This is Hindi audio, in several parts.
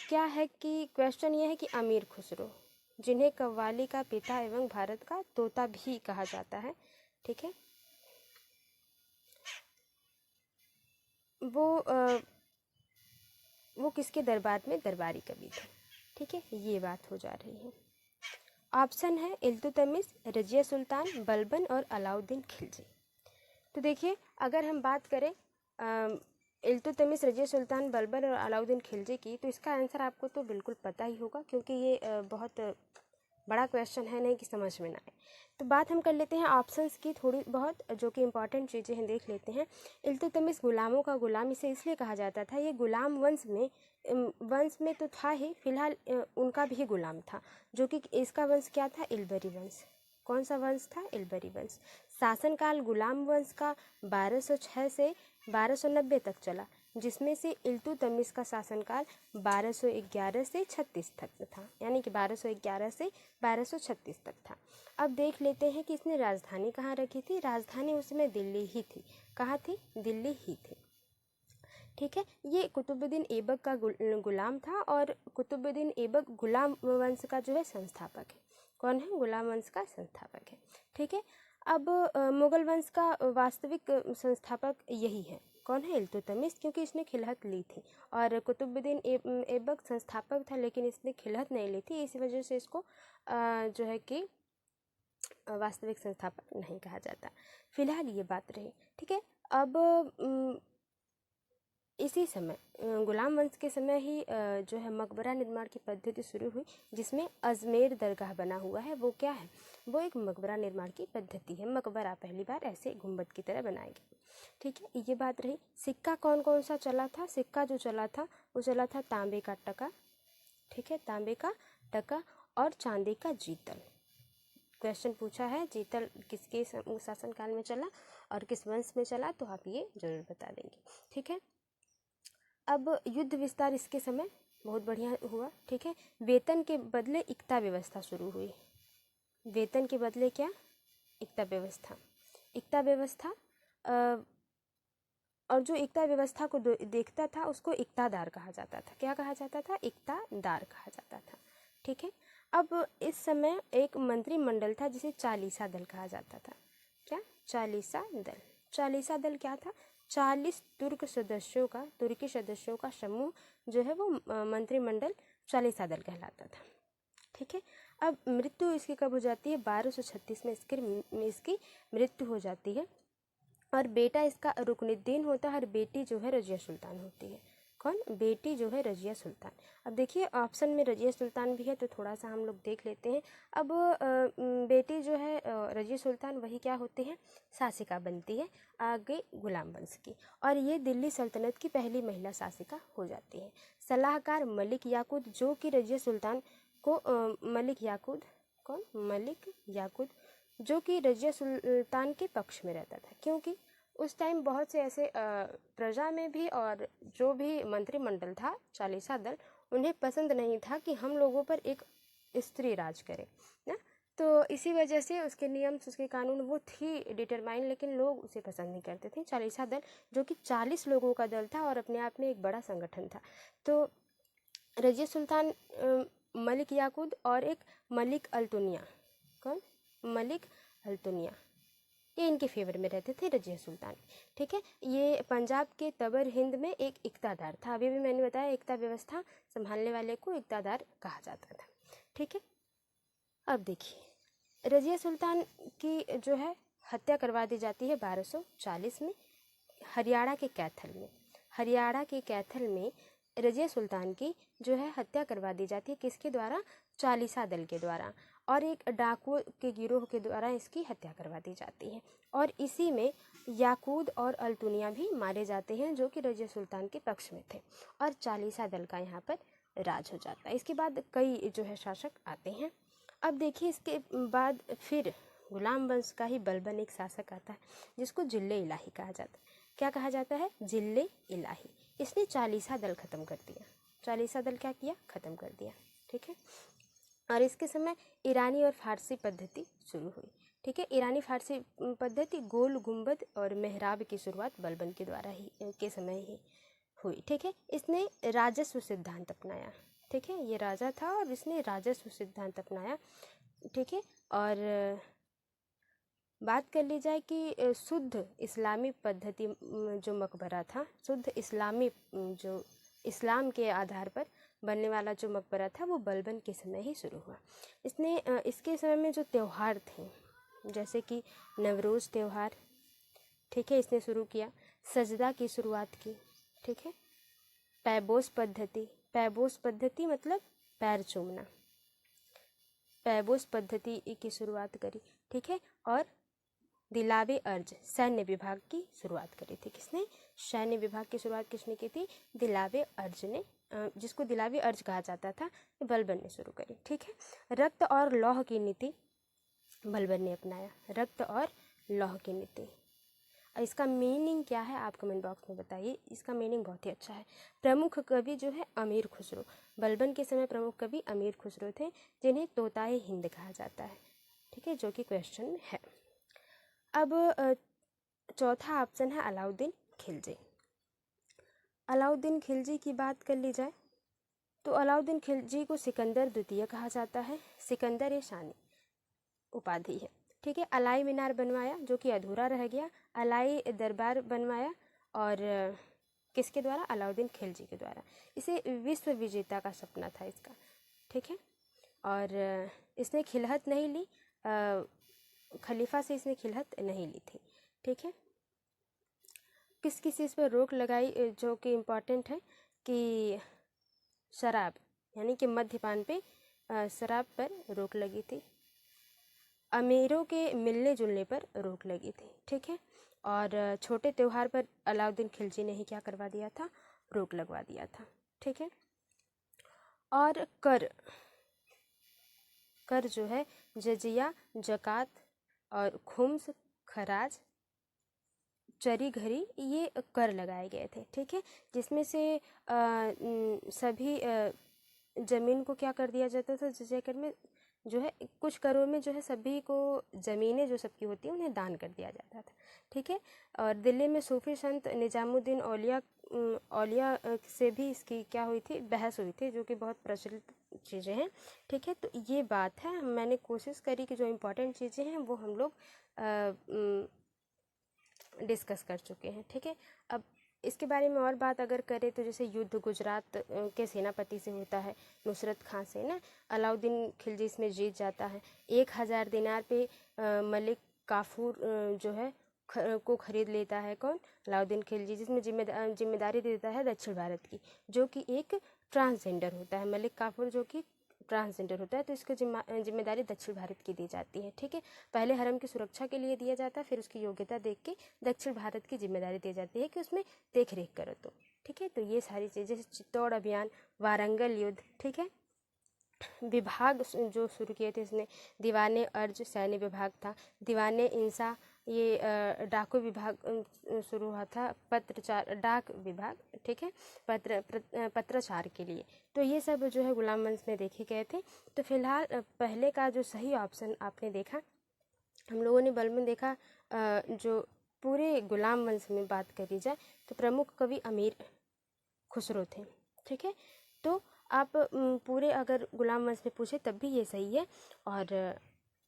क्या है कि क्वेश्चन ये है कि अमीर खुसरो, जिन्हें कव्वाली का पिता एवं भारत का तोता भी कहा जाता है, ठीक है, वो किसके दरबार में दरबारी कवि थे, ठीक है, ये बात हो जा रही है। ऑप्शन है इल्तुतमिश, रजिया सुल्तान, बलबन और अलाउद्दीन खिलजी। तो देखिए, अगर हम बात करें इल्तुतमिश, रजिया सुल्तान, बलबन और अलाउद्दीन खिलजी की, तो इसका आंसर आपको तो बिल्कुल पता ही होगा, क्योंकि ये बहुत बड़ा क्वेश्चन है, नहीं कि समझ में ना आए। तो बात हम कर लेते हैं ऑप्शंस की थोड़ी बहुत, जो कि इंपॉर्टेंट चीज़ें हैं देख लेते हैं। इल्तुतमिश गुलामों का गुलाम इसे इसलिए कहा जाता था, ये गुलाम वंश में तो था ही, फिलहाल उनका भी गुलाम था, जो कि इसका वंश क्या था, इल्बरी वंश। कौन सा वंश था, इल्बरी वंश। शासनकाल गुलाम वंश का 1206 से 1290 तक चला, जिसमें से इल्तुतमिश का शासनकाल 1211 से 36 तक था, यानी कि 1211 से 1236 तक था। अब देख लेते हैं कि इसने राजधानी कहाँ रखी थी। राजधानी उसमें दिल्ली ही थी। कहाँ थी, दिल्ली ही थी, ठीक है। ये कुतुबुद्दीन ऐबक का गुलाम था, और कुतुबुद्दीन ऐबक गुलाम वंश का जो है संस्थापक है। कौन है, गुलाम वंश का संस्थापक है, ठीक है। अब मुगल वंश का वास्तविक संस्थापक यही है, कौन है, इल्तुतमिश, क्योंकि इसने खिलहत ली थी, और कुतुबुद्दीन ऐबक संस्थापक था, लेकिन इसने खिलहत नहीं ली थी, इस वजह से इसको जो है कि वास्तविक संस्थापक नहीं कहा जाता। फिलहाल ये बात रही, ठीक है। अब इसी समय गुलाम वंश के समय ही जो है मकबरा निर्माण की पद्धति शुरू हुई, जिसमें अजमेर दरगाह बना हुआ है। वो क्या है, वो एक मकबरा निर्माण की पद्धति है। मकबरा पहली बार ऐसे गुंबद की तरह बनाया गया, ठीक है, ये बात रही। सिक्का कौन कौन सा चला था, सिक्का जो चला था वो चला था तांबे का टका, ठीक है, तांबे का टका और चांदी का जीतल। क्वेश्चन पूछा है जीतल किसके शासनकाल में चला और किस वंश में चला, तो आप ये जरूर बता देंगे, ठीक है। अब युद्ध विस्तार इसके समय बहुत बढ़िया हुआ, ठीक है। वेतन के बदले इक्ता व्यवस्था शुरू हुई। वेतन के बदले क्या, इक्ता व्यवस्था। इक्ता व्यवस्था और जो इक्ता व्यवस्था को देखता था उसको इक्तादार कहा जाता था। क्या कहा जाता था, इक्तादार कहा जाता था, ठीक है। अब इस समय एक मंत्रिमंडल था जिसे चालीसा दल कहा जाता था। क्या, चालीसा दल। चालीसा दल क्या था, 40 तुर्की सदस्यों का समूह जो है वो मंत्रिमंडल चालीसा दल कहलाता था, ठीक है। अब मृत्यु इसकी कब हो जाती है, 1236 में इसकी मृत्यु हो जाती है, और बेटा इसका रुकनुद्दीन होता है, और बेटी जो है रजिया सुल्तान होती है। कौन, बेटी जो है रजिया सुल्तान। अब देखिए ऑप्शन में रजिया सुल्तान भी है, तो थोड़ा सा हम लोग देख लेते हैं। अब बेटी जो है रजिया सुल्तान, वही क्या होती है, शासिका बनती है आगे गुलाम वंश की, और ये दिल्ली सल्तनत की पहली महिला शासिका हो जाती है। सलाहकार मलिक याकूत, जो कि रजिया सुल्तान को मलिक याकूत, कौन, मलिक याकूत, जो कि रजिया सुल्तान के पक्ष में रहता था, क्योंकि उस टाइम बहुत से ऐसे प्रजा में भी और जो भी मंत्रिमंडल था चालीसा दल, उन्हें पसंद नहीं था कि हम लोगों पर एक स्त्री राज करे ना, तो इसी वजह से उसके नियम, उसके कानून वो थी डिटरमाइन, लेकिन लोग उसे पसंद नहीं करते थे। चालीसा दल जो कि 40 लोगों का दल था और अपने आप में एक बड़ा संगठन था। तो रजिया सुल्तान, मलिक याकूत और एक मलिक अल्तुनिया, कौन, मलिक अल्तुनिया, ये इनके फेवर में रहते थे रजिया सुल्तान, ठीक है। ये पंजाब के तबर हिंद में एक इक्तादार था। अभी भी मैंने बताया इक्ता व्यवस्था संभालने वाले को इक्तादार कहा जाता था, ठीक है। अब देखिए रजिया सुल्तान की जो है हत्या करवा दी जाती है 1240 में हरियाणा के कैथल में। हरियाणा के कैथल में रजिया सुल्तान की जो है हत्या करवा दी जाती है, किसके द्वारा, चालीसा दल के द्वारा, और एक डाकू के गिरोह के द्वारा इसकी हत्या करवा दी जाती है, और इसी में याकूत और अल्तुनिया भी मारे जाते हैं, जो कि रजिया सुल्तान के पक्ष में थे, और चालीसा दल का यहाँ पर राज हो जाता है। इसके बाद कई जो है शासक आते हैं। अब देखिए इसके बाद फिर गुलाम वंश का ही बलबन एक शासक आता है, जिसको जिले इलाही कहा जाता है। क्या कहा जाता है, जिले इलाही। इसने चालीसा दल खत्म कर दिया। चालीसा दल क्या किया, खत्म कर दिया, ठीक है। और इसके समय ईरानी और फारसी पद्धति शुरू हुई, ठीक है। ईरानी फारसी पद्धति, गोल गुंबद और मेहराब की शुरुआत बलबन के द्वारा ही के समय ही हुई, ठीक है। इसने राजस्व सिद्धांत अपनाया। ठीक है, ये राजा था और इसने राजस्व सिद्धांत अपनाया। ठीक है, और बात कर ली जाए कि शुद्ध इस्लामी पद्धति जो मकबरा था, शुद्ध इस्लामी जो इस्लाम के आधार पर बनने वाला जो मकबरा था वो बलबन के समय ही शुरू हुआ। इसने इसके समय में जो त्यौहार थे जैसे कि नवरोज़ त्यौहार, ठीक है, इसने शुरू किया। सजदा की शुरुआत की। ठीक है, पैबोस पद्धति मतलब पैर चूमना, पैबोस पद्धति की शुरुआत करी। ठीक है, और दिलावे अर्ज सैन्य विभाग की शुरुआत करी थी। किसने? सैन्य विभाग की शुरुआत किसने की थी? दिलावे अर्ज ने, जिसको दिलावे अर्ज कहा जाता था, बलबन ने शुरू करी। ठीक है, रक्त और लौह की नीति बलबन ने अपनाया। रक्त और लौह की नीति, इसका मीनिंग क्या है आप कमेंट बॉक्स में बताइए। इसका मीनिंग बहुत ही अच्छा है। प्रमुख कवि जो है अमीर खुसरो, बलबन के समय प्रमुख कवि अमीर खुसरो थे, जिन्हें तोताए हिंद कहा जाता है। ठीक है, जो कि क्वेश्चन में है। अब चौथा ऑप्शन है अलाउद्दीन खिलजी। अलाउद्दीन खिलजी की बात कर ली जाए तो अलाउद्दीन खिलजी को सिकंदर द्वितीय कहा जाता है। सिकंदर ए शानी उपाधि है। ठीक है, अलाई मीनार बनवाया जो कि अधूरा रह गया, अलाई दरबार बनवाया, और किसके द्वारा? अलाउद्दीन खिलजी के द्वारा। इसे विश्व विजेता का सपना था इसका। ठीक है, और इसने खिलहत नहीं ली, खलीफा से इसने खिलहत नहीं ली थी। ठीक है, किस किस चीज़ पर रोक लगाई जो कि इम्पॉर्टेंट है कि शराब यानी कि मद्यपान पे शराब पर रोक लगी थी। अमीरों के मिलने जुलने पर रोक लगी थी। ठीक है, और छोटे त्यौहार पर अलाउद्दीन खिलजी ने ही क्या करवा दिया था? रोक लगवा दिया था। ठीक है, और कर जो है जजिया, जकात और खुम्स, खराज, चरी घरी, ये कर लगाए गए थे। ठीक है, जिसमें से सभी ज़मीन को क्या कर दिया जाता था? जजिया कर में जो है कुछ करों में जो है सभी को ज़मीनें जो सबकी होती हैं उन्हें दान कर दिया जाता था। ठीक है, और दिल्ली में सूफी संत निजामुद्दीन औलिया से भी इसकी क्या हुई थी? बहस हुई थी, जो कि बहुत प्रचलित चीज़ें हैं। ठीक है, तो ये बात है, मैंने कोशिश करी कि जो इम्पोर्टेंट चीज़ें हैं वो हम लोग डिस्कस कर चुके हैं। ठीक है, अब इसके बारे में और बात अगर करें तो जैसे युद्ध गुजरात के सेनापति से होता है, नुसरत खां से ना, अलाउद्दीन खिलजी इसमें जीत जाता है। 1000 दिनार पे मलिक काफूर जो है को खरीद लेता है। कौन? अलाउद्दीन खिलजी, जिसमें जिम्मेदारी देता है दक्षिण भारत की, जो कि एक ट्रांसजेंडर होता है। मलिक काफूर जो कि ट्रांसजेंडर होता है, तो इसको जिम्मेदारी दक्षिण भारत की दी जाती है। ठीक है, पहले हरम की सुरक्षा के लिए दिया जाता है, फिर उसकी योग्यता देख के दक्षिण भारत की जिम्मेदारी दी जाती है कि उसमें देख रेख करो। तो ठीक है, तो ये सारी चीज़ें, चित्तौड़ अभियान, वारंगल युद्ध, ठीक है, विभाग जो शुरू किए थे इसने, दीवाने अर्ज सैन्य विभाग था, दीवाने इंसा ये डाकू विभाग शुरू हुआ था, पत्रचार डाक विभाग, ठीक है, पत्रचार के लिए। तो ये सब जो है गुलाम वंश में देखे गए थे। तो फिलहाल पहले का जो सही ऑप्शन आपने देखा, हम लोगों ने बल में देखा, जो पूरे गुलाम वंश में बात करी जाए तो प्रमुख कवि अमीर खुसरो थे। ठीक है, तो आप पूरे अगर गुलाम वंश में पूछे तब भी ये सही है, और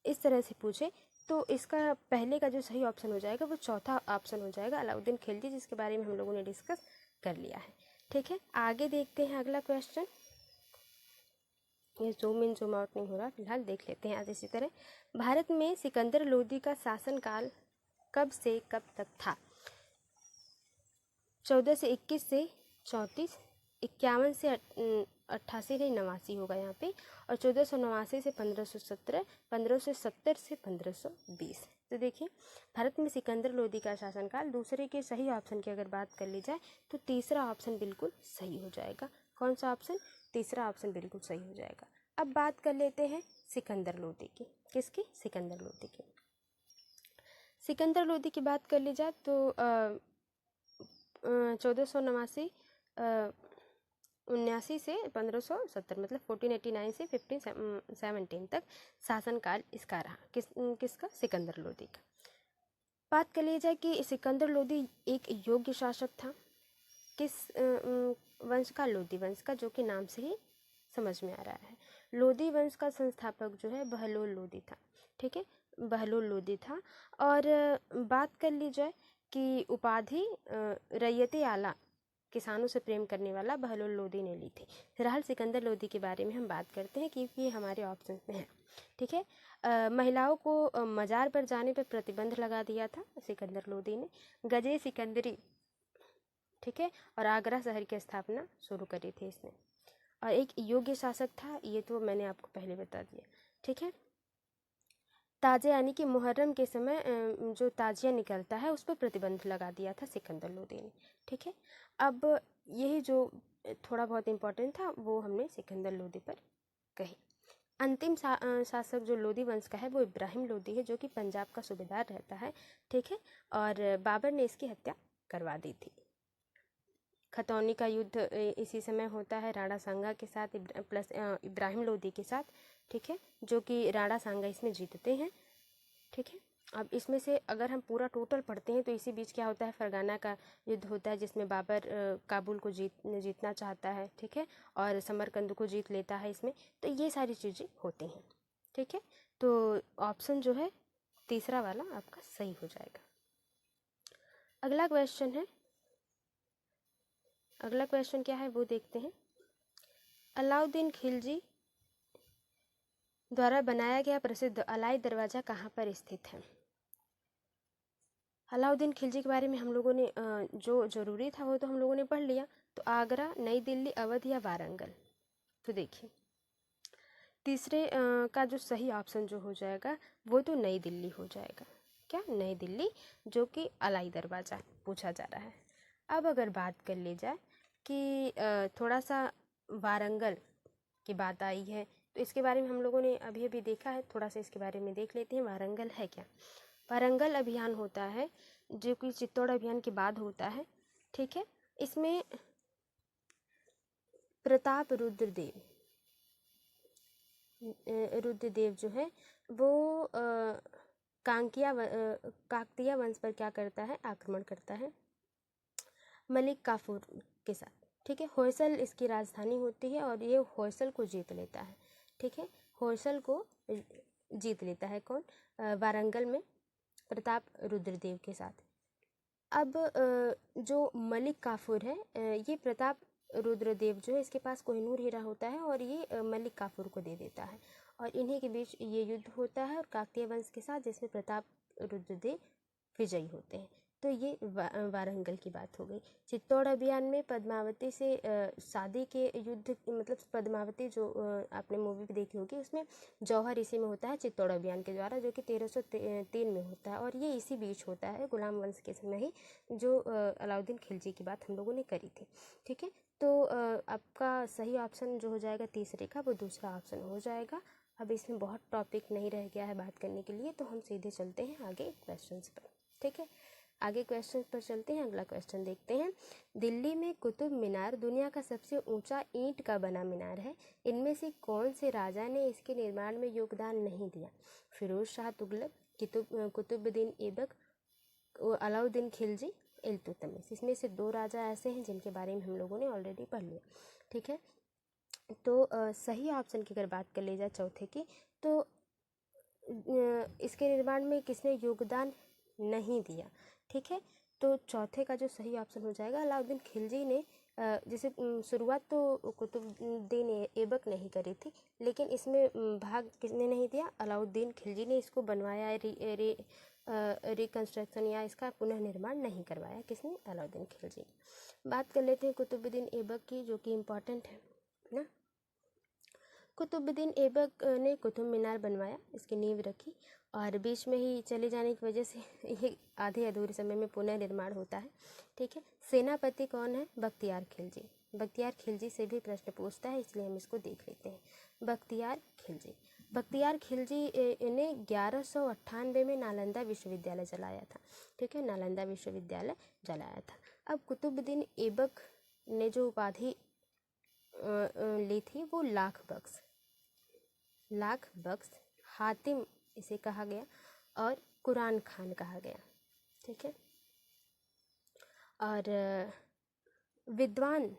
इस तरह से पूछे तो इसका पहले का जो सही ऑप्शन हो जाएगा वो चौथा ऑप्शन हो जाएगा, अलाउद्दीन खिलजी, जिसके बारे में हम लोगों ने डिस्कस कर लिया है। ठीक है, आगे देखते हैं अगला क्वेश्चन। ये जूम इन जूम आउट नहीं हो रहा, फिलहाल देख लेते हैं आज इसी तरह। भारत में सिकंदर लोदी का शासनकाल कब से कब तक था? 1421 से 34, 51 से 88 नहीं 89 होगा यहाँ पे, और 1489 से 1517, 1570 से 1520। तो देखिए, भारत में सिकंदर लोदी का शासनकाल, दूसरे के सही ऑप्शन की अगर बात कर ली जाए तो तीसरा ऑप्शन बिल्कुल सही हो जाएगा। कौन सा ऑप्शन? तीसरा ऑप्शन बिल्कुल सही हो जाएगा। अब बात कर लेते हैं सिकंदर लोदी की। किसकी? सिकंदर लोदी की। सिकंदर लोदी की बात कर ली जाए तो 1489 79 से 1570, मतलब 1489 से 1517 तक शासनकाल इसका रहा। किसका? सिकंदर लोदी का। बात कर ली जाए कि सिकंदर लोदी एक योग्य शासक था। किस वंश का? लोदी वंश का, जो कि नाम से ही समझ में आ रहा है। लोदी वंश का संस्थापक जो है बहलोल लोदी था, ठीक है, बहलोल लोदी था। और बात कर ली जाए कि उपाधि रैयते आला, किसानों से प्रेम करने वाला, बहलोल लोदी ने ली थी। फिलहाल सिकंदर लोदी के बारे में हम बात करते हैं क्योंकि ये हमारे ऑप्शन में है, ठीक है। महिलाओं को मज़ार पर जाने पर प्रतिबंध लगा दिया था सिकंदर लोदी ने। गजे सिकंदरी, ठीक है, और आगरा शहर की स्थापना शुरू करी थी इसने। और एक योग्य शासक था, ये तो मैंने आपको पहले बता दिया, ठीक है। ताजिया यानी कि मुहर्रम के समय जो ताजिया निकलता है उस पर प्रतिबंध लगा दिया था सिकंदर लोदी ने, ठीक है। अब यही जो थोड़ा बहुत इम्पोर्टेंट था वो हमने सिकंदर लोदी पर कही। अंतिम शासक जो लोदी वंश का है वो इब्राहिम लोदी है, जो कि पंजाब का सूबेदार रहता है, ठीक है। और बाबर ने इसकी हत्या करवा दी थी। खतौनी का युद्ध इसी समय होता है राणा सांगा के साथ प्लस इब्राहिम लोदी के साथ, ठीक है, जो कि राणा सांगा इसमें जीतते हैं, ठीक है। अब इसमें से अगर हम पूरा टोटल पढ़ते हैं तो इसी बीच क्या होता है, फरगाना का युद्ध होता है जिसमें बाबर काबुल को जीतना चाहता है, ठीक है, और समरकंद को जीत लेता है इसमें। तो ये सारी चीज़ें होती हैं, ठीक है। तो ऑप्शन जो है तीसरा वाला आपका सही हो जाएगा। अगला क्वेश्चन क्या है वो देखते हैं। अलाउद्दीन खिलजी द्वारा बनाया गया प्रसिद्ध अलाई दरवाज़ा कहाँ पर स्थित है। अलाउद्दीन खिलजी के बारे में हम लोगों ने जो ज़रूरी था वो तो हम लोगों ने पढ़ लिया। तो आगरा, नई दिल्ली, अवध या वारंगल। तो देखिए तीसरे का जो सही ऑप्शन जो हो जाएगा वो तो नई दिल्ली हो जाएगा। क्या, नई दिल्ली, जो कि अलाई दरवाज़ा पूछा जा रहा है। अब अगर बात कर ली जाए कि थोड़ा सा वारंगल की बात आई है तो इसके बारे में हम लोगों ने अभी अभी देखा है, थोड़ा सा इसके बारे में देख लेते हैं। वारंगल है क्या। वारंगल अभियान होता है जो कि चित्तौड़ अभियान के बाद होता है, ठीक है। इसमें प्रताप रुद्रदेव जो है वो काकतीय वंश पर क्या करता है, आक्रमण करता है मलिक काफूर के साथ, ठीक है। होयसल इसकी राजधानी होती है और ये होयसल को जीत लेता है, ठीक है। होयसल को जीत लेता है कौन, वारंगल में प्रताप रुद्रदेव के साथ। अब जो मलिक काफूर है ये प्रताप रुद्रदेव जो है इसके पास कोहिनूर हीरा होता है और ये मलिक काफूर को दे देता है और इन्हीं के बीच ये युद्ध होता है और काकतीय वंश के साथ, जिसमें प्रताप रुद्रदेव विजयी होते हैं। तो ये वारंगल की बात हो गई। चित्तौड़ अभियान में पद्मावती से शादी के युद्ध, मतलब पद्मावती जो आपने मूवी भी देखी होगी उसमें जौहर इसी में होता है चित्तौड़ अभियान के द्वारा, जो कि 1303 में होता है और ये इसी बीच होता है गुलाम वंश के समय ही, जो अलाउद्दीन खिलजी की बात हम लोगों ने करी थी, ठीक है। तो आपका सही ऑप्शन जो हो जाएगा तीसरे का वो दूसरा ऑप्शन हो जाएगा। अब इसमें बहुत टॉपिक नहीं रह गया है बात करने के लिए, तो हम सीधे चलते हैं आगे क्वेश्चंस पर, ठीक है। आगे क्वेश्चन पर चलते हैं। अगला क्वेश्चन देखते हैं। दिल्ली में कुतुब मीनार दुनिया का सबसे ऊंचा ईंट का बना मीनार है। इनमें से कौन से राजा ने इसके निर्माण में योगदान नहीं दिया। फिरोज शाह तुगलक, कुतुबुद्दीन ऐबक, अलाउद्दीन खिलजी, इल्तुतमिश। इसमें से दो राजा ऐसे हैं जिनके बारे में हम लोगों ने ऑलरेडी पढ़ लिया, ठीक है। तो सही ऑप्शन की अगर बात कर ली जाए चौथे की, तो इसके निर्माण में किसने योगदान नहीं दिया, ठीक है। तो चौथे का जो सही ऑप्शन हो जाएगा अलाउद्दीन खिलजी ने, जैसे शुरुआत तो कुतुबुद्दीन ऐबक नहीं करी थी, लेकिन इसमें भाग किसने नहीं दिया, अलाउद्दीन खिलजी ने इसको बनवाया, रिकंस्ट्रक्शन या इसका पुनर्निर्माण नहीं करवाया, किसने, अलाउद्दीन खिलजी। बात कर लेते हैं कुतुबुद्दीन ऐबक की, जो कि इम्पोर्टेंट है ना। कुतुबुद्दीन ऐबक ने कुतुब मीनार बनवाया, इसकी नींव रखी और बीच में ही चले जाने की वजह से ये आधे अधूरे समय में पुनर्निर्माण होता है, ठीक है। सेनापति कौन है, बख्तियार खिलजी। बख्तियार खिलजी से भी प्रश्न पूछता है, इसलिए हम इसको देख लेते हैं। बख्तियार खिलजी ने 1198 में नालंदा विश्वविद्यालय जलाया था, ठीक है, नालंदा विश्वविद्यालय जलाया था। अब कुतुबुद्दीन ऐबक ने जो उपाधि ली थी वो लाख बख्श, हातिम इसे कहा गया और कुरान खान कहा गया, ठीक है। और विद्वान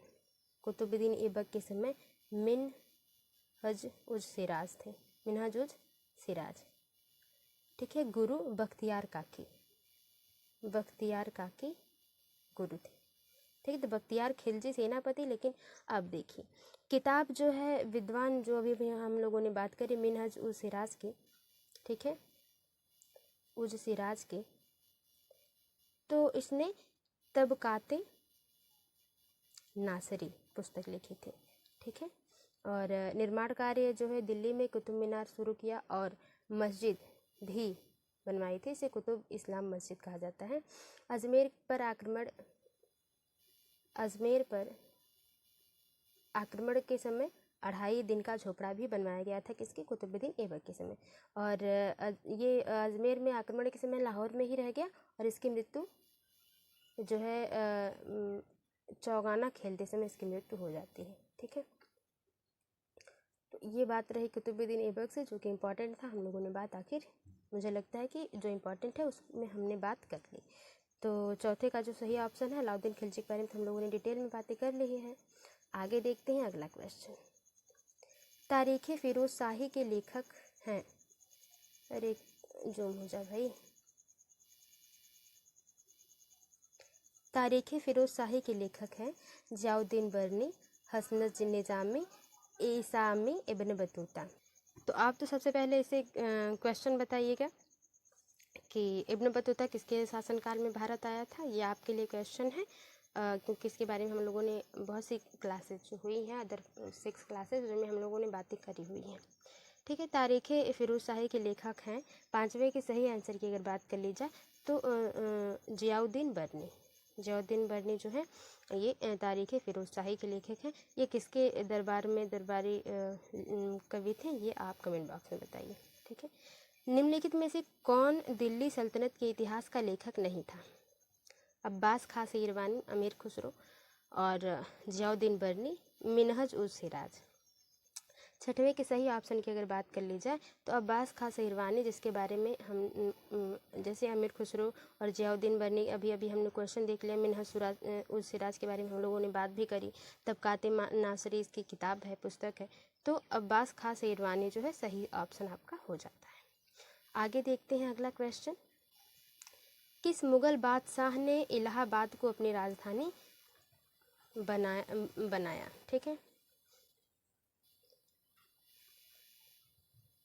कुतुबुद्दीन ऐबक के समय मिन हज उज सिराज थे, मिनहज उज सिराज। ठीक है, गुरु बख्तियार काकी, बख्तियार काकी गुरु थे। ठीक है, तो बख्तियार खिलजी सेनापति। लेकिन अब देखिए किताब जो है विद्वान जो अभी हम लोगों ने बात करी मिनहज उज सिराज की, ठीक है, उज सिराज के, तो इसने तबकाते नासरी पुस्तक लिखी थी। ठीक है, और निर्माण कार्य जो है दिल्ली में कुतुब मीनार शुरू किया और मस्जिद भी बनवाई थी, इसे कुतुब इस्लाम मस्जिद कहा जाता है। अजमेर पर आक्रमण के समय 2.5 दिन का झोपड़ा भी बनवाया गया था, किसके, कुतुबुद्दीन ऐबक के समय। और ये अजमेर में आक्रमण के समय लाहौर में ही रह गया और इसकी मृत्यु जो है चौगाना खेलते समय इसकी मृत्यु हो जाती है। ठीक है, तो ये बात रही कुतुबुद्दीन ऐबक से, जो कि इम्पोर्टेंट था। हम लोगों ने बात आखिर मुझे लगता है कि जो इम्पोर्टेंट है उसमें हमने बात कर ली। तो चौथे का जो सही ऑप्शन है अलाउद्दीन खिलजी के बारे में हम लोगों ने डिटेल में बातें कर ली हैं। आगे देखते हैं अगला क्वेश्चन। तारीख़ फ़िरोज़ शाही के लेखक हैं, अरे जूम हो जा भाई। तारीख़ फ़िरोज़ शाही के लेखक हैं ज़ियाउद्दीन बरनी, हसनत निज़ामी, ईसामी इब्न बतूता। तो आप तो सबसे पहले इसे क्वेश्चन बताइएगा कि इब्न बतूता किसके शासनकाल में भारत आया था। ये आपके लिए क्वेश्चन है, क्योंकि इसके बारे में हम लोगों ने बहुत सी क्लासेज जो हुई हैं, अदर 6 क्लासेज जिनमें हम लोगों ने बातें करी हुई हैं। ठीक है, तारीख़ फ़िरोज़ शाही के लेखक हैं। 5वें के सही आंसर की अगर बात कर ली जाए तो ज़ियाउद्दीन बरनी, ज़ियाउद्दीन बरनी जो है ये तारीख़ फ़िरोज़ शाही के लेखक हैं। ये किसके दरबार में दरबारी कवि थे, ये आप कमेंट बॉक्स में बताइए। ठीक है, निम्नलिखित में से कौन दिल्ली सल्तनत के इतिहास का लेखक नहीं था। अब्बास खां सीरवानी, अमीर खुसरो और ज़ियाउद्दीन बरनी, मिनहज उज सिराज। 6वें के सही ऑप्शन की अगर बात कर ली जाए तो अब्बास खां सीरवानी, जिसके बारे में हम जैसे अमीर खुसरो और ज़ियाउद्दीन बरनी अभी अभी हमने क्वेश्चन देख लिया, मिनहज उज सिराज के बारे में हम लोगों ने बात भी करी। तबकाते नासरी इसकी किताब है, पुस्तक है। तो अब्बास खां सीरवानी जो है सही ऑप्शन आपका हो जाता है। आगे देखते हैं अगला क्वेश्चन। किस मुग़ल बादशाह ने इलाहाबाद को अपनी राजधानी बनाया। ठीक है,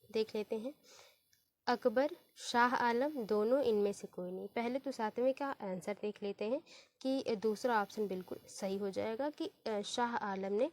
देख लेते हैं। अकबर, शाह आलम, दोनों, इनमें से कोई नहीं। पहले तो 7वें का आंसर देख लेते हैं कि दूसरा ऑप्शन बिल्कुल सही हो जाएगा कि शाह आलम ने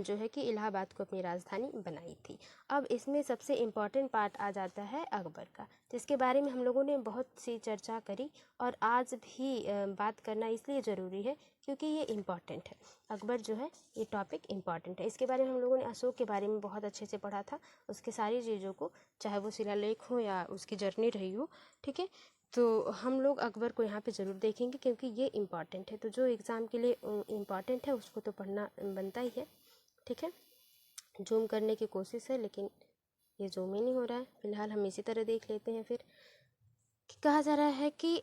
जो है कि इलाहाबाद को अपनी राजधानी बनाई थी। अब इसमें सबसे इम्पॉर्टेंट पार्ट आ जाता है अकबर का, जिसके बारे में हम लोगों ने बहुत सी चर्चा करी और आज भी बात करना इसलिए ज़रूरी है क्योंकि ये इम्पॉर्टेंट है। अकबर जो है ये टॉपिक इम्पॉर्टेंट है। इसके बारे में हम लोगों ने अशोक के बारे में बहुत अच्छे से पढ़ा था, उसके सारी चीज़ों को, चाहे वो शिलालेख हो या उसकी जर्नी रही हो। ठीक है, तो हम लोग अकबर को यहाँ पे ज़रूर देखेंगे क्योंकि ये इम्पॉर्टेंट है। तो जो एग्ज़ाम के लिए इम्पॉर्टेंट है उसको तो पढ़ना बनता ही है। ठीक है, जूम करने की कोशिश है लेकिन ये जूम ही नहीं हो रहा है। फिलहाल हम इसी तरह देख लेते हैं। फिर कहा जा रहा है कि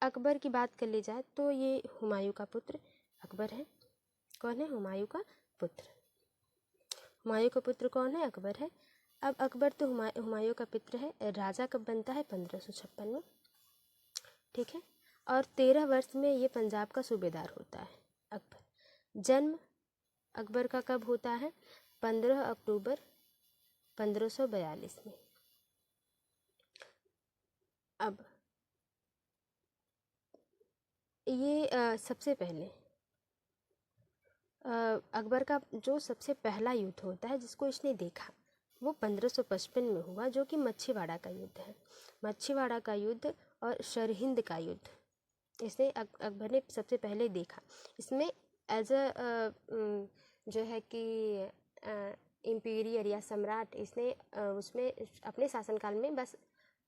अकबर की बात कर ली जाए तो ये हुमायूं का पुत्र अकबर है। कौन है? हुमायूं का पुत्र। हुमायूं का पुत्र कौन है? अकबर है। अब अकबर तो हुमायूं का पुत्र है। राजा कब बनता है? 1556 में। ठीक है, और 13 वर्ष में ये पंजाब का सूबेदार होता है अकबर। जन्म अकबर का कब होता है? 15 अक्टूबर 1542 में। अब ये सबसे पहले अकबर का जो सबसे पहला युद्ध होता है जिसको इसने देखा वो 1555 में हुआ, जो कि मच्छीवाड़ा का युद्ध है। मच्छीवाड़ा का युद्ध और सरहिंद का युद्ध इसने अकबर ने सबसे पहले देखा। इसमें एज जो है कि इम्पीरियर या सम्राट इसने उसमें अपने शासनकाल में बस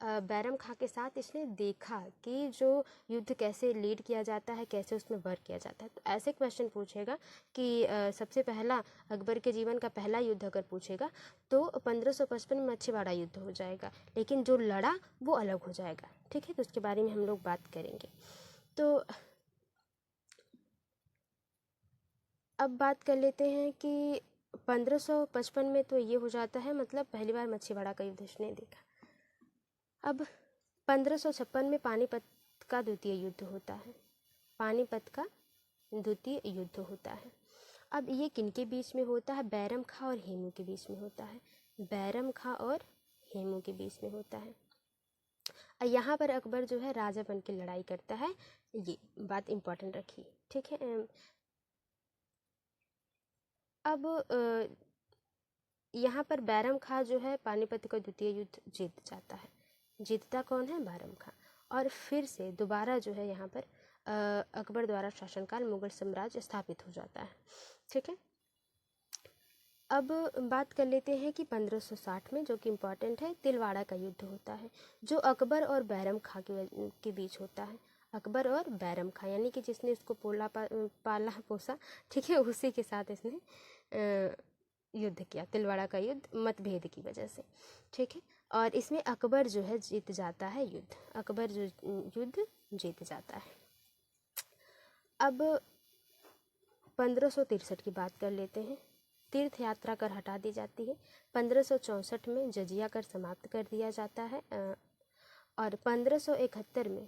बैरम खां के साथ इसने देखा कि जो युद्ध कैसे लीड किया जाता है, कैसे उसमें वर्क किया जाता है। तो ऐसे क्वेश्चन पूछेगा कि सबसे पहला अकबर के जीवन का पहला युद्ध अगर पूछेगा तो 1555 में मच्छीवाड़ा युद्ध हो जाएगा, लेकिन जो लड़ा वो अलग हो जाएगा। ठीक है, तो उसके बारे में हम लोग बात करेंगे। तो अब बात कर लेते हैं कि 1555 में तो ये हो जाता है, मतलब पहली बार मछलीवाड़ा का युद्ध उसने देखा। अब 1556 में पानीपत का द्वितीय युद्ध होता है। पानीपत का द्वितीय युद्ध होता है। अब ये किनके बीच में होता है? बैरम खां और हेमू के बीच में होता है। बैरम खां और हेमू के बीच में होता है। यहाँ पर अकबर जो है राजा बन के लड़ाई करता है, ये बात इम्पोर्टेंट रखिए, ठीक है। अब यहाँ पर बैरम खां जो है पानीपत का द्वितीय युद्ध जीत जाता है। जीतता कौन है? बैरम खां। और फिर से दोबारा जो है यहाँ पर अकबर द्वारा शासनकाल मुगल साम्राज्य स्थापित हो जाता है, ठीक है। अब बात कर लेते हैं कि 1560 में, जो कि इम्पोर्टेंट है, तिलवाड़ा का युद्ध होता है, जो अकबर और बैरम खां के बीच होता है। अकबर और बैरम खां, यानी कि जिसने इसको पाला पोसा, ठीक है, उसी के साथ इसने युद्ध किया, तिलवाड़ा का युद्ध, मतभेद की वजह से, ठीक है। और इसमें अकबर जो है जीत जाता है युद्ध, अकबर जो युद्ध जीत जाता है। अब 1563 की बात कर लेते हैं। तीर्थ यात्रा कर हटा दी जाती है। 1564 में जजिया कर समाप्त कर दिया जाता है। और 1571 में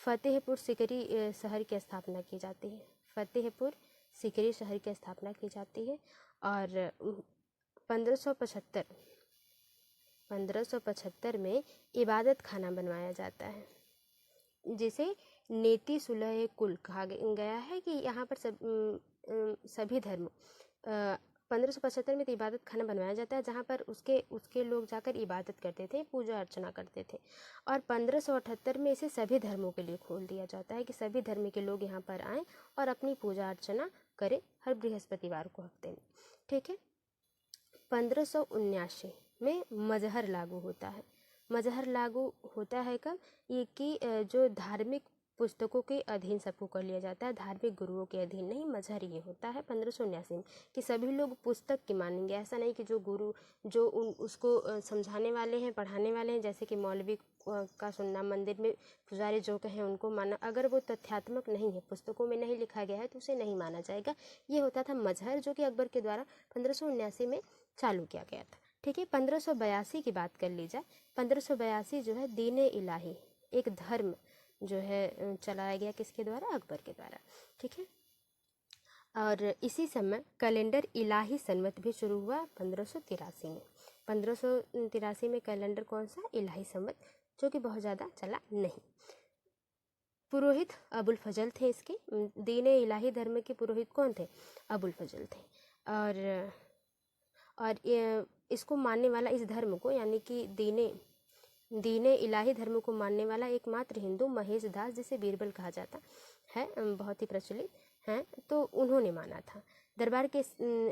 फतेहपुर सिकरी शहर की स्थापना की जाती है। फतेहपुर सिकरी शहर की स्थापना की जाती है। और 1575 में इबादत खाना बनवाया जाता है, जिसे नेति सुलह कुल कहा गया है कि यहाँ पर सभी धर्म 1575 में तो इबादत खाना बनवाया जाता है, जहाँ पर उसके लोग जाकर इबादत करते थे, पूजा अर्चना करते थे। और 1578 में इसे सभी धर्मों के लिए खोल दिया जाता है कि सभी धर्म के लोग यहाँ पर आएँ और अपनी पूजा अर्चना करें हर बृहस्पतिवार को हफ्ते में, ठीक है। 1579 में मजहर लागू होता है। मजहर लागू होता है कब? ये कि जो धार्मिक पुस्तकों के अधीन सबको कर लिया जाता है, धार्मिक गुरुओं के अधीन नहीं। मजहर ये होता है 1579 में कि सभी लोग पुस्तक की मानेंगे। ऐसा नहीं कि जो गुरु जो उसको समझाने वाले हैं, पढ़ाने वाले हैं, जैसे कि मौलवी का सुनना, मंदिर में पुजारी जो कहें उनको माना, अगर वो तथ्यात्मक नहीं है, पुस्तकों में नहीं लिखा गया है, तो उसे नहीं माना जाएगा। ये होता था मजहर, जो कि अकबर के द्वारा 1579 में चालू किया गया था, ठीक है। 1582 की बात कर ली जाए। 1582 जो है दीन इलाही, एक धर्म जो है चलाया गया, किसके द्वारा? अकबर के द्वारा, ठीक है। और इसी समय कैलेंडर इलाही संवत भी शुरू हुआ 1583 में। 1583 में कैलेंडर कौन सा? इलाही संवत, जो कि बहुत ज़्यादा चला नहीं। पुरोहित अबुल फजल थे इसके। दीन इलाही धर्म के पुरोहित कौन थे? अबुल फजल थे। और इसको मानने वाला, इस धर्म को, यानी कि दीन इलाही धर्म को मानने वाला एकमात्र हिंदू महेश दास, जिसे बीरबल कहा जाता है, बहुत ही प्रचलित हैं, तो उन्होंने माना था। दरबार के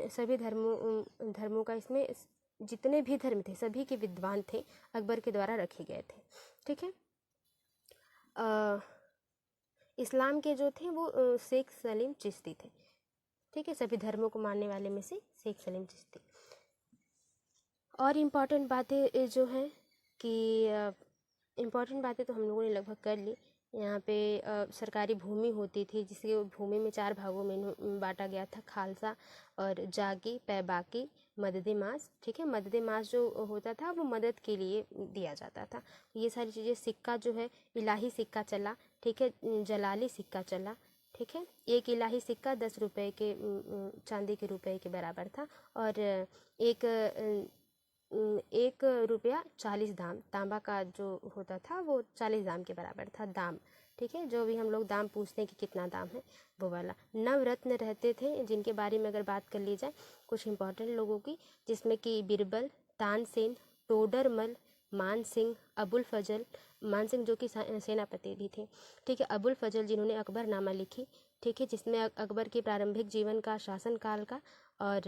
सभी धर्मों का, इसमें जितने भी धर्म थे सभी के विद्वान थे, अकबर के द्वारा रखे गए थे, ठीक है। इस्लाम के जो थे वो शेख सलीम चिश्ती थे, ठीक है। सभी धर्मों को मानने वाले में से शेख सलीम चिश्ती। और इम्पॉर्टेंट बातें जो हैं कि इम्पॉर्टेंट बातें तो हम लोगों ने लगभग कर ली। यहाँ पे सरकारी भूमि होती थी, जिसके भूमि में 4 भागों में बांटा गया था, खालसा और जागी, पैबाकी, मदद मास, ठीक है। मदद मास जो होता था वो मदद के लिए दिया जाता था। ये सारी चीज़ें, सिक्का जो है इलाही सिक्का चला, ठीक है, जलाली सिक्का चला, ठीक है। एक इलाही सिक्का 10 रुपये के चांदी के रुपए के बराबर था। और 1 रुपया 40 दाम, तांबा का जो होता था वो 40 दाम के बराबर था, दाम, ठीक है। जो भी हम लोग दाम पूछते हैं कि कितना दाम है, वो वाला। नवरत्न रहते थे, जिनके बारे में अगर बात कर ली जाए कुछ इंपॉर्टेंट लोगों की, जिसमें कि बीरबल, तानसेन, टोडरमल, मान सिंह, अबुल फजल, मान सिंह जो कि सेनापति भी थे, ठीक है। अबुल फजल जिन्होंने अकबरनामा लिखी, ठीक है, जिसमें अकबर के प्रारंभिक जीवन का, शासनकाल का, और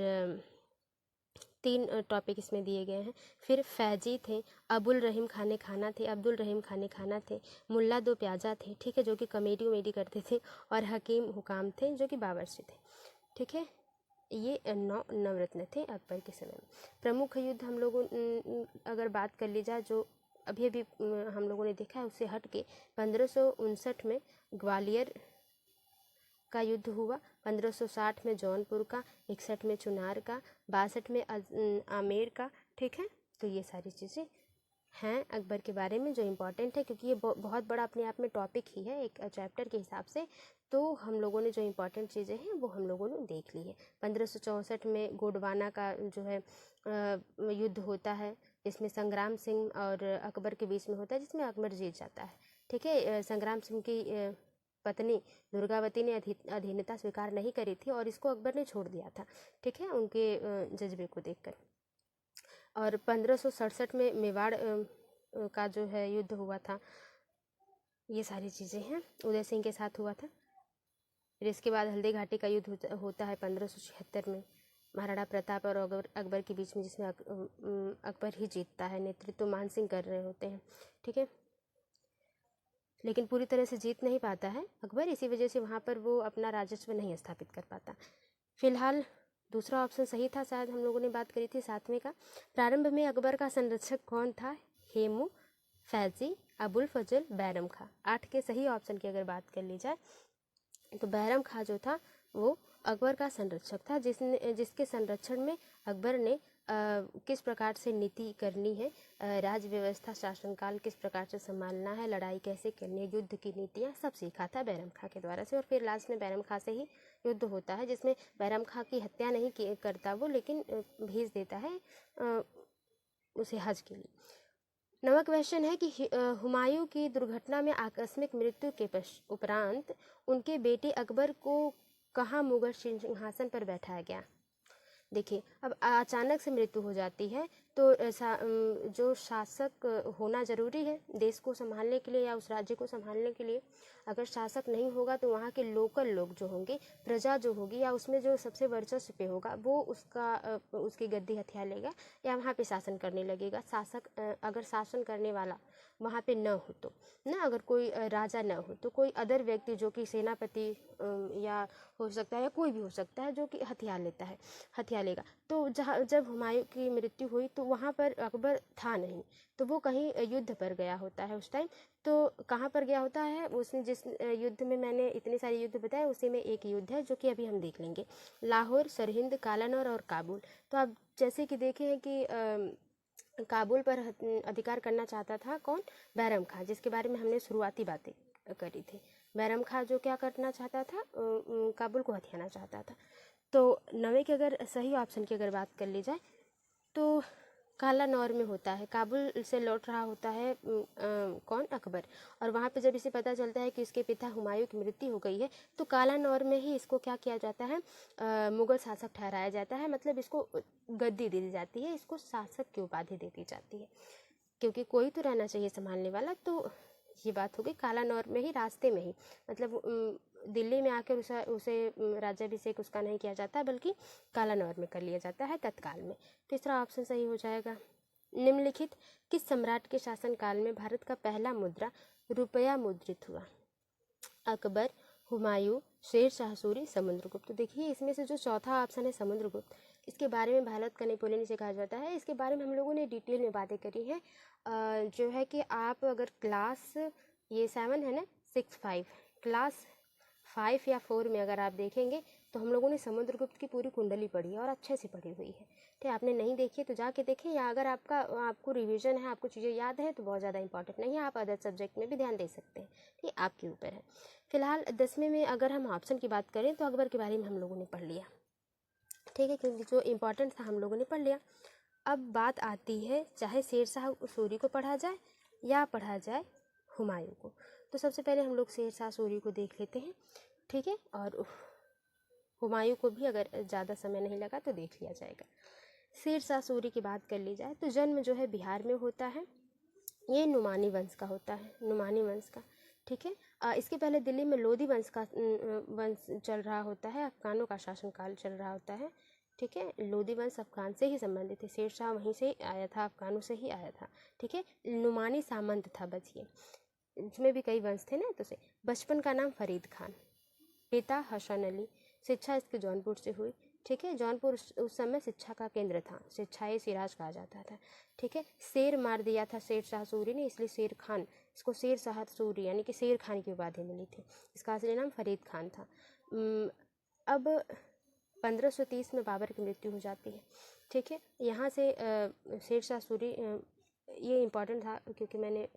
3 टॉपिक इसमें दिए गए हैं। फिर फैजी थे, अबुल रहीम खाने खाना थे, अब्दुल रहीम खाने खाना थे, मुल्ला 2 प्याजा थे, ठीक है, जो कि कॉमेडी उमेडी करते थे, और हकीम हुकाम थे, जो कि बावर्ची थे, ठीक है। ये 9 नवरत्न थे अकबर के समय में। प्रमुख युद्ध हम लोगों अगर बात कर ली जाए, जो अभी अभी हम लोगों ने देखा है, उससे हट के 1559 में ग्वालियर का युद्ध हुआ। 1560 में जौनपुर का, 61 में चुनार का, 62 में आमेर का। ठीक है, तो ये सारी चीज़ें हैं अकबर के बारे में जो इम्पोर्टेंट है, क्योंकि ये बहुत बड़ा अपने आप में टॉपिक ही है एक चैप्टर के हिसाब से। तो हम लोगों ने जो इम्पोर्टेंट चीज़ें हैं वो हम लोगों ने देख ली है। 1564 में गोंडवाना का जो है युद्ध होता है, जिसमें संग्राम सिंह और अकबर के बीच में होता है, जिसमें अकबर जीत जाता है। ठीक है, संग्राम सिंह की पत्नी दुर्गावती ने अधीनता स्वीकार नहीं करी थी और इसको अकबर ने छोड़ दिया था। ठीक है, उनके जज्बे को देखकर। और 1567 में मेवाड़ का जो है युद्ध हुआ था। ये सारी चीज़ें हैं, उदय सिंह के साथ हुआ था। फिर इसके बाद हल्दी घाटी का युद्ध होता है 1576 में, महाराणा प्रताप और अकबर के बीच में, जिसमें अकबर ही जीतता है। नेतृत्व मान सिंह कर रहे होते हैं। ठीक है, लेकिन पूरी तरह से जीत नहीं पाता है अकबर, इसी वजह से वहाँ पर वो अपना राजस्व नहीं स्थापित कर पाता। फिलहाल दूसरा ऑप्शन सही था, शायद हम लोगों ने बात करी थी 7वें का। प्रारंभ में अकबर का संरक्षक कौन था? हेमू, फैजी, अबुल फजल, बैरम खां। 8 के सही ऑप्शन की अगर बात कर ली जाए तो बैरम खां जो था वो अकबर का संरक्षक था, जिसके संरक्षण में अकबर ने किस प्रकार से नीति करनी है, राज्य व्यवस्था, शासनकाल किस प्रकार से संभालना है, लड़ाई कैसे करनी है, युद्ध की नीतियाँ सब सीखा था बैरम खां के द्वारा से। और फिर लास्ट में बैरम खां से ही युद्ध होता है, जिसमें बैरम खां की हत्या नहीं करता वो, लेकिन भेज देता है उसे हज के लिए। नवा क्वेश्चन है कि हुमायूं की दुर्घटना में आकस्मिक मृत्यु के उपरांत उनके बेटे अकबर को कहाँ मुगल सिंहासन पर बैठाया गया? देखिए, अब अचानक से मृत्यु हो जाती है तो जो शासक होना ज़रूरी है देश को संभालने के लिए या उस राज्य को संभालने के लिए। अगर शासक नहीं होगा तो वहाँ के लोकल लोग जो होंगे, प्रजा जो होगी, या उसमें जो सबसे वर्चस्व पे होगा वो उसकी गद्दी हथिया लेगा या वहाँ पे शासन करने लगेगा। अगर शासन करने वाला वहाँ पे न हो तो ना, अगर कोई राजा न हो तो कोई अदर व्यक्ति जो कि सेनापति या हो सकता है या कोई भी हो सकता है जो कि हथिया लेगा। तो जब हुमायूं की मृत्यु हुई तो वहाँ पर अकबर था नहीं, तो वो कहीं युद्ध पर गया होता है उस टाइम। तो कहाँ पर गया होता है उसने, जिस युद्ध में मैंने इतने सारे युद्ध बताए उसी में एक युद्ध है जो कि अभी हम देख लेंगे, लाहौर, सरहिंद, कालानौर और काबुल। तो आप जैसे कि देखे हैं कि काबुल पर अधिकार करना चाहता था कौन? बैरम खां, जिसके बारे में हमने शुरुआती बातें करी थी। बैरम खां जो क्या करना चाहता था, काबुल को हथियाना चाहता था। तो 9वें के अगर सही ऑप्शन की अगर बात कर ली जाए तो कालानौर में होता है, काबुल से लौट रहा होता है कौन? अकबर। और वहाँ पे जब इसे पता चलता है कि इसके पिता हुमायूं की मृत्यु हो गई है तो कालानौर में ही इसको क्या किया जाता है, मुगल शासक ठहराया जाता है, मतलब इसको गद्दी दे दी जाती है, इसको शासक की उपाधि दे दी जाती है, क्योंकि कोई तो रहना चाहिए संभालने वाला। तो ये बात हो गई कालानौर में ही, रास्ते में ही, मतलब दिल्ली में आकर उसे राज्याभिषेक उसका नहीं किया जाता बल्कि कालानौर में कर लिया जाता है तत्काल में। तीसरा ऑप्शन सही हो जाएगा। निम्नलिखित किस सम्राट के शासनकाल में भारत का पहला मुद्रा रुपया मुद्रित हुआ? अकबर, हुमायूं, शेर शाह सूरी, समुद्रगुप्त। तो देखिए इसमें से जो चौथा ऑप्शन है समुद्रगुप्त, इसके बारे में भारत का नेपोलियन इसे कहा जाता है। इसके बारे में हम लोगों ने डिटेल में बातें करी हैं। जो है कि आप अगर क्लास ये 7 है ना, 6-5 क्लास 5 या 4 में अगर आप देखेंगे तो हम लोगों ने समुद्रगुप्त की पूरी कुंडली पढ़ी है और अच्छे से पढ़ी हुई है। ठीक, आपने नहीं देखी तो जाके देखें, या अगर आपको रिवीजन है, आपको चीज़ें याद है तो बहुत ज़्यादा इंपॉर्टेंट नहीं है, आप अदर सब्जेक्ट में भी ध्यान दे सकते हैं। ठीक, आपके ऊपर है। फिलहाल 10वें में अगर हम ऑप्शन की बात करें तो अकबर के बारे में हम लोगों ने पढ़ लिया। ठीक है, क्योंकि जो इम्पोर्टेंट था हम लोगों ने पढ़ लिया। अब बात आती है चाहे शेर शाह सूरी को पढ़ा जाए या पढ़ा जाए हुमायूं को। तो सबसे पहले हम लोग शेर शाह सूरी को देख लेते हैं। ठीक है, और हुमायूं को भी अगर ज़्यादा समय नहीं लगा तो देख लिया जाएगा। शेर शाह सूरी की बात कर ली जाए तो जन्म जो है बिहार में होता है, ये नुमानी वंश का होता है, नुमानी वंश का। ठीक है, इसके पहले दिल्ली में लोधी वंश चल रहा होता है, अफगानों का शासनकाल चल रहा होता है। ठीक है, लोधी वंश अफगान से ही संबंधित है, शेर शाह वहीं से आया था, अफगानों से ही आया था। ठीक है, नुमानी सामंत था, बचिए इसमें भी कई वंश थे ना। तो से बचपन का नाम फरीद खान, पिता हसन अली, शिक्षा इसके जौनपुर से हुई। ठीक है, जौनपुर उस समय शिक्षा का केंद्र था, शिक्षाई सिराज कहा जाता था। ठीक है, शेर मार दिया था शेर शाह सूरी ने, इसलिए शेर खान, इसको शेर शाह सूरी यानी कि शेर खान की उपाधि मिली थी। इसका असली नाम फरीद खान था। अब 1530 में बाबर की मृत्यु हो जाती है। ठीक है, यहाँ से शेरशाह सूरी, ये इम्पॉर्टेंट था क्योंकि मैंने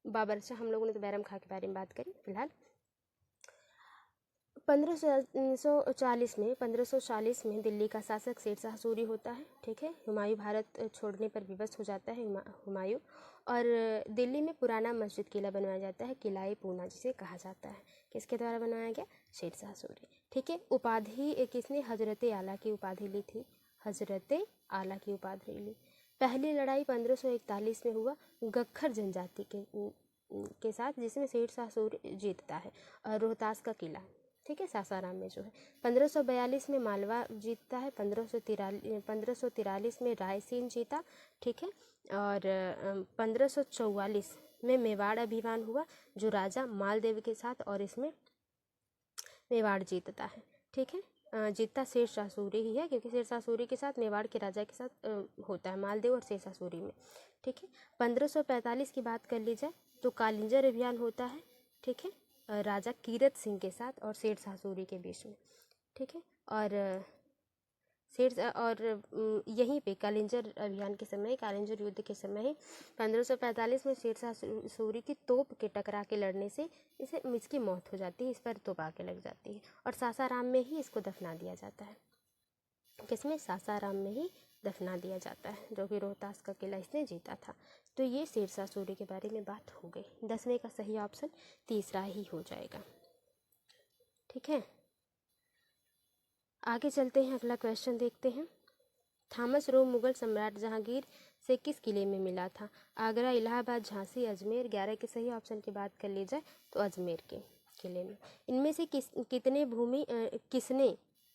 बाबर शाह, हम लोगों ने तो बैरम खां के बारे में बात करी। फिलहाल 1540 में दिल्ली का शासक शेरशाह सूरी होता है। ठीक है, हुमायूं भारत छोड़ने पर विवश हो जाता है हुमायूं, और दिल्ली में पुराना मस्जिद किला बनवाया जाता है, किला पूना जिसे कहा जाता है। किसके द्वारा बनवाया गया? शेरशाह सूरी। ठीक है, उपाधि किसने? हजरत आला की उपाधि ली थी, हजरत आला की उपाधि ली। पहली लड़ाई 1541 में हुआ गख्खर जनजाति के साथ, जिसमें शेरशाह सूरी जीतता है, और रोहतास का किला, ठीक है, सासाराम में जो है। 1542 में मालवा जीतता है, 1543 में रायसेन जीता। ठीक है, और 1544 में मेवाड़ अभियान हुआ, जो राजा मालदेव के साथ, और इसमें मेवाड़ जीतता है। ठीक है, जीतता शेरशाह सूरी ही है, क्योंकि शेरशाह सूरी के साथ मेवाड़ के राजा के साथ होता है, मालदेव और शेरशाह सूरी में। ठीक है, 1545 की बात कर ली जाए तो कालिंजर अभियान होता है। ठीक है, राजा कीरत सिंह के साथ और शेरशाह सूरी के बीच में। ठीक है, और यहीं पे कालिंजर अभियान के समय, कालिंजर युद्ध के समय ही 1545 में शेरशाह सूरी की तोप के टकरा के लड़ने से इसकी मौत हो जाती है, इस पर तोप आके लग जाती है, और सासाराम में ही इसको दफना दिया जाता है। किसमें? सासाराम में ही दफना दिया जाता है, जो कि रोहतास का किला इसने जीता था। तो ये शेरशाह सूरी के बारे में बात हो गई। 10वें का सही ऑप्शन तीसरा ही हो जाएगा। ठीक है, आगे चलते हैं, अगला क्वेश्चन देखते हैं। थॉमस रो मुगल सम्राट जहांगीर से किस किले में मिला था? आगरा, इलाहाबाद, झांसी, अजमेर। 11 के सही ऑप्शन की बात कर ली जाए तो अजमेर के किले में। इनमें से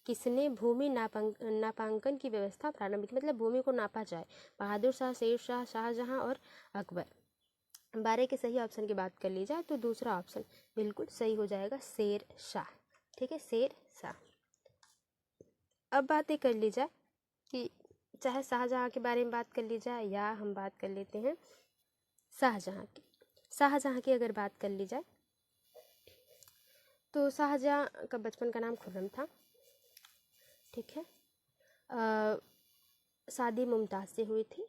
किसने भूमि नापांकन की व्यवस्था प्रारंभिक, मतलब भूमि को नापा जाए? बहादुर शाह, शेर शाह, शाहजहां और अकबर। 12 के सही ऑप्शन की बात कर ली जाए तो दूसरा ऑप्शन बिल्कुल सही हो जाएगा, शेर शाह। ठीक है, शेर शाह। अब बातें कर ली जाए कि चाहे शाहजहां के बारे में बात कर ली जाए, या हम बात कर लेते हैं शाहजहां की। शाहजहां की अगर बात कर ली जाए तो शाहजहां का बचपन का नाम खुर्रम था। ठीक है, शादी मुमताज़ से हुई थी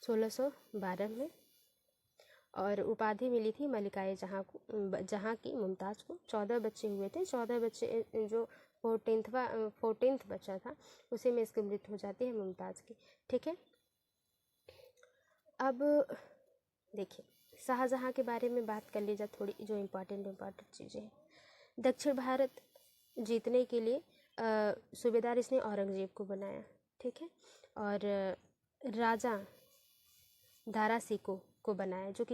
1612 में, और उपाधि मिली थी मलिकाए जहाँ की मुमताज़ को। 14 बच्चे हुए थे। 14 बच्चे, जो 14th बच्चा था उसी में इसकी मृत्यु हो जाती है, मुमताज़ की। ठीक है, अब देखिए शाहजहां के बारे में बात कर ली जाए, थोड़ी जो इम्पोर्टेंट चीज़ें हैं। दक्षिण भारत जीतने के लिए सूबेदार इसने औरंगजेब को बनाया। ठीक है, और राजा दारा सिकोह को बनाया, जो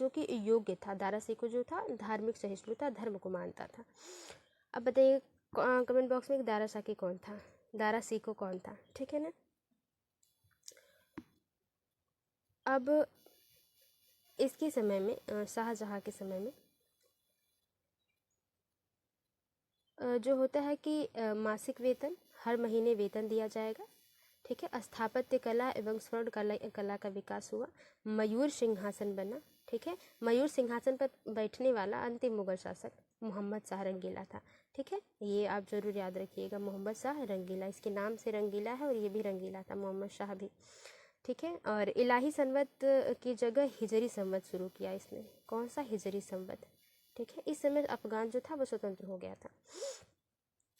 कि योग्य था। दारा सिकोह जो था धार्मिक सहिष्णु था, धर्म को मानता था। अब बताइए कमेंट बॉक्स में दारा सिकोह कौन था, दारा सिकोह कौन था? ठीक है ना। अब इसके समय में, शाहजहां के समय में जो होता है कि मासिक वेतन, हर महीने वेतन दिया जाएगा। ठीक है, स्थापत्य कला एवं स्वर्ण कला का विकास हुआ। मयूर सिंहासन बना। ठीक है, मयूर सिंहासन पर बैठने वाला अंतिम मुगल शासक मोहम्मद शाह रंगीला था। ठीक है, ये आप जरूर याद रखिएगा, मोहम्मद शाह रंगीला, इसके नाम से रंगीला है और ये भी रंगीला था, मोहम्मद शाह भी। ठीक है, और इलाही संवत की जगह हिजरी संवत शुरू किया इसने। कौन सा? हिजरी संवत। ठीक है, इस समय अफगान जो था वो स्वतंत्र हो गया था।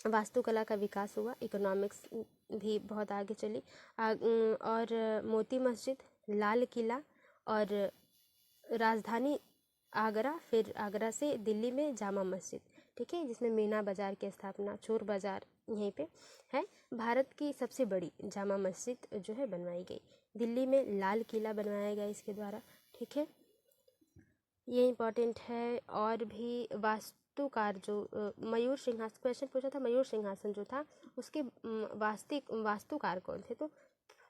वास्तुकला का विकास हुआ, इकोनॉमिक्स भी बहुत आगे चली, और मोती मस्जिद, लाल किला, और राजधानी आगरा, फिर आगरा से दिल्ली में जामा मस्जिद। ठीक है, जिसमें मीना बाज़ार की स्थापना, चोर बाज़ार यहीं पे है। भारत की सबसे बड़ी जामा मस्जिद जो है बनवाई गई। दिल्ली में लाल किला बनवाया गया इसके द्वारा। ठीक है, ये इम्पॉर्टेंट है। और भी वास्तुकार जो मयूर सिंहासन, क्वेश्चन पूछा था मयूर सिंहासन जो था उसके वास्तुकार कौन थे? तो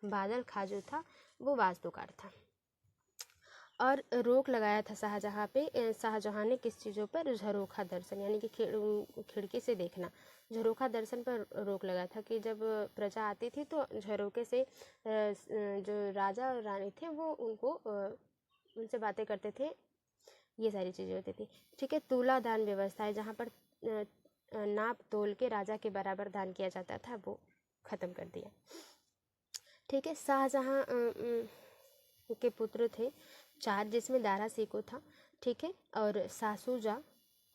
बादल खां जो था वो वास्तुकार था। और रोक लगाया था शाहजहां पे, शाहजहां ने किस चीज़ों पर? झरोखा दर्शन, यानी कि खिड़की से देखना, झरोखा दर्शन पर रोक लगाया था कि जब प्रजा आती थी तो झरोके से जो राजा और रानी थे वो उनसे बातें करते थे, ये सारी चीज़ें होती थी। ठीक है, तुला दान व्यवस्था है, जहाँ पर नाप तोल के राजा के बराबर दान किया जाता था, वो ख़त्म कर दिया। ठीक है, शाहजहाँ के पुत्र थे 4, जिसमें दारा शिकोह था। ठीक है, और सासूजा